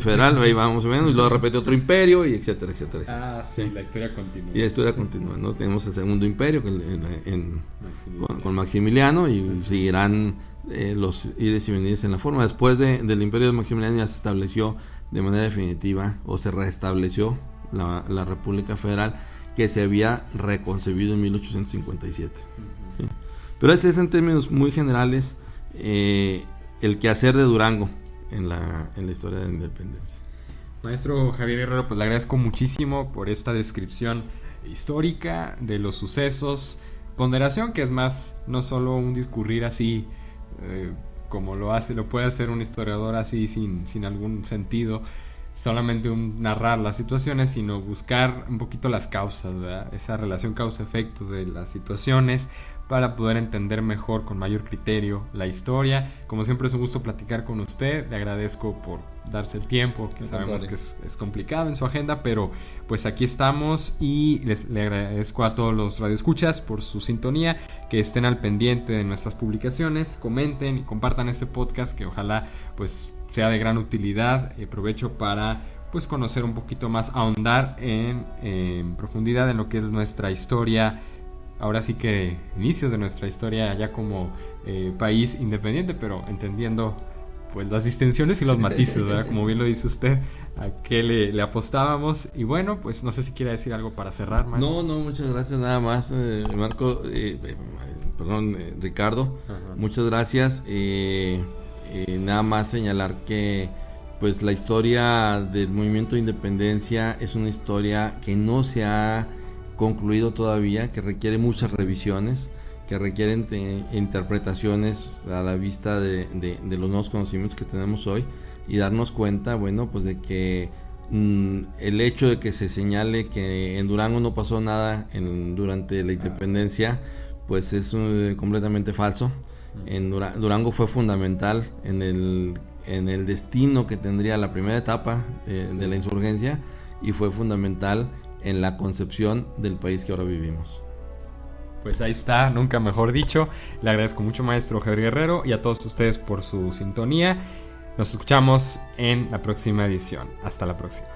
federal ahí vamos menos, y luego de repente otro imperio, y etcétera, etcétera, etcétera. Sí, la historia continúa. Y la historia continúa, ¿no? Tenemos el segundo imperio con Maximiliano, y seguirán los ires y venires en la forma. Después del imperio de Maximiliano ya se estableció de manera definitiva, o se restableció la República Federal, que se había reconcebido en 1857. ¿Sí? Pero ese es, en términos muy generales, el quehacer de Durango en la historia de la independencia. Maestro Javier Guerrero, pues le agradezco muchísimo por esta descripción histórica de los sucesos, ponderación que es más, no solo un discurrir así como lo puede hacer un historiador así sin algún sentido, solamente un narrar las situaciones, sino buscar un poquito las causas, ¿verdad? Esa relación causa-efecto de las situaciones para poder entender mejor, con mayor criterio, la historia. Como siempre es un gusto platicar con usted, le agradezco por darse el tiempo, que sabemos que es complicado en su agenda, pero pues aquí estamos, y le agradezco a todos los radioescuchas por su sintonía, que estén al pendiente de nuestras publicaciones, comenten y compartan este podcast, que ojalá pues sea de gran utilidad y provecho para pues conocer un poquito más, ahondar en profundidad en lo que es nuestra historia, ahora sí que inicios de nuestra historia ya como país independiente, pero entendiendo pues las distinciones y los matices, ¿verdad? Como bien lo dice usted, a qué le apostábamos. Y bueno, pues no sé si quiere decir algo para cerrar, maestro. No, muchas gracias, nada más, Marco, Ricardo. Ajá. Muchas gracias. Nada más señalar que pues la historia del movimiento de independencia es una historia que no se ha concluido todavía, que requiere muchas revisiones, que requieren interpretaciones a la vista de los nuevos conocimientos que tenemos hoy, y darnos cuenta, bueno, pues de que el hecho de que se señale que en Durango no pasó nada durante la independencia, pues es completamente falso. En Durango fue fundamental en el destino que tendría la primera etapa de la insurgencia, y fue fundamental en la concepción del país que ahora vivimos. Pues ahí está, nunca mejor dicho. Le agradezco mucho, maestro Javier Guerrero, y a todos ustedes por su sintonía. Nos escuchamos en la próxima edición. Hasta la próxima.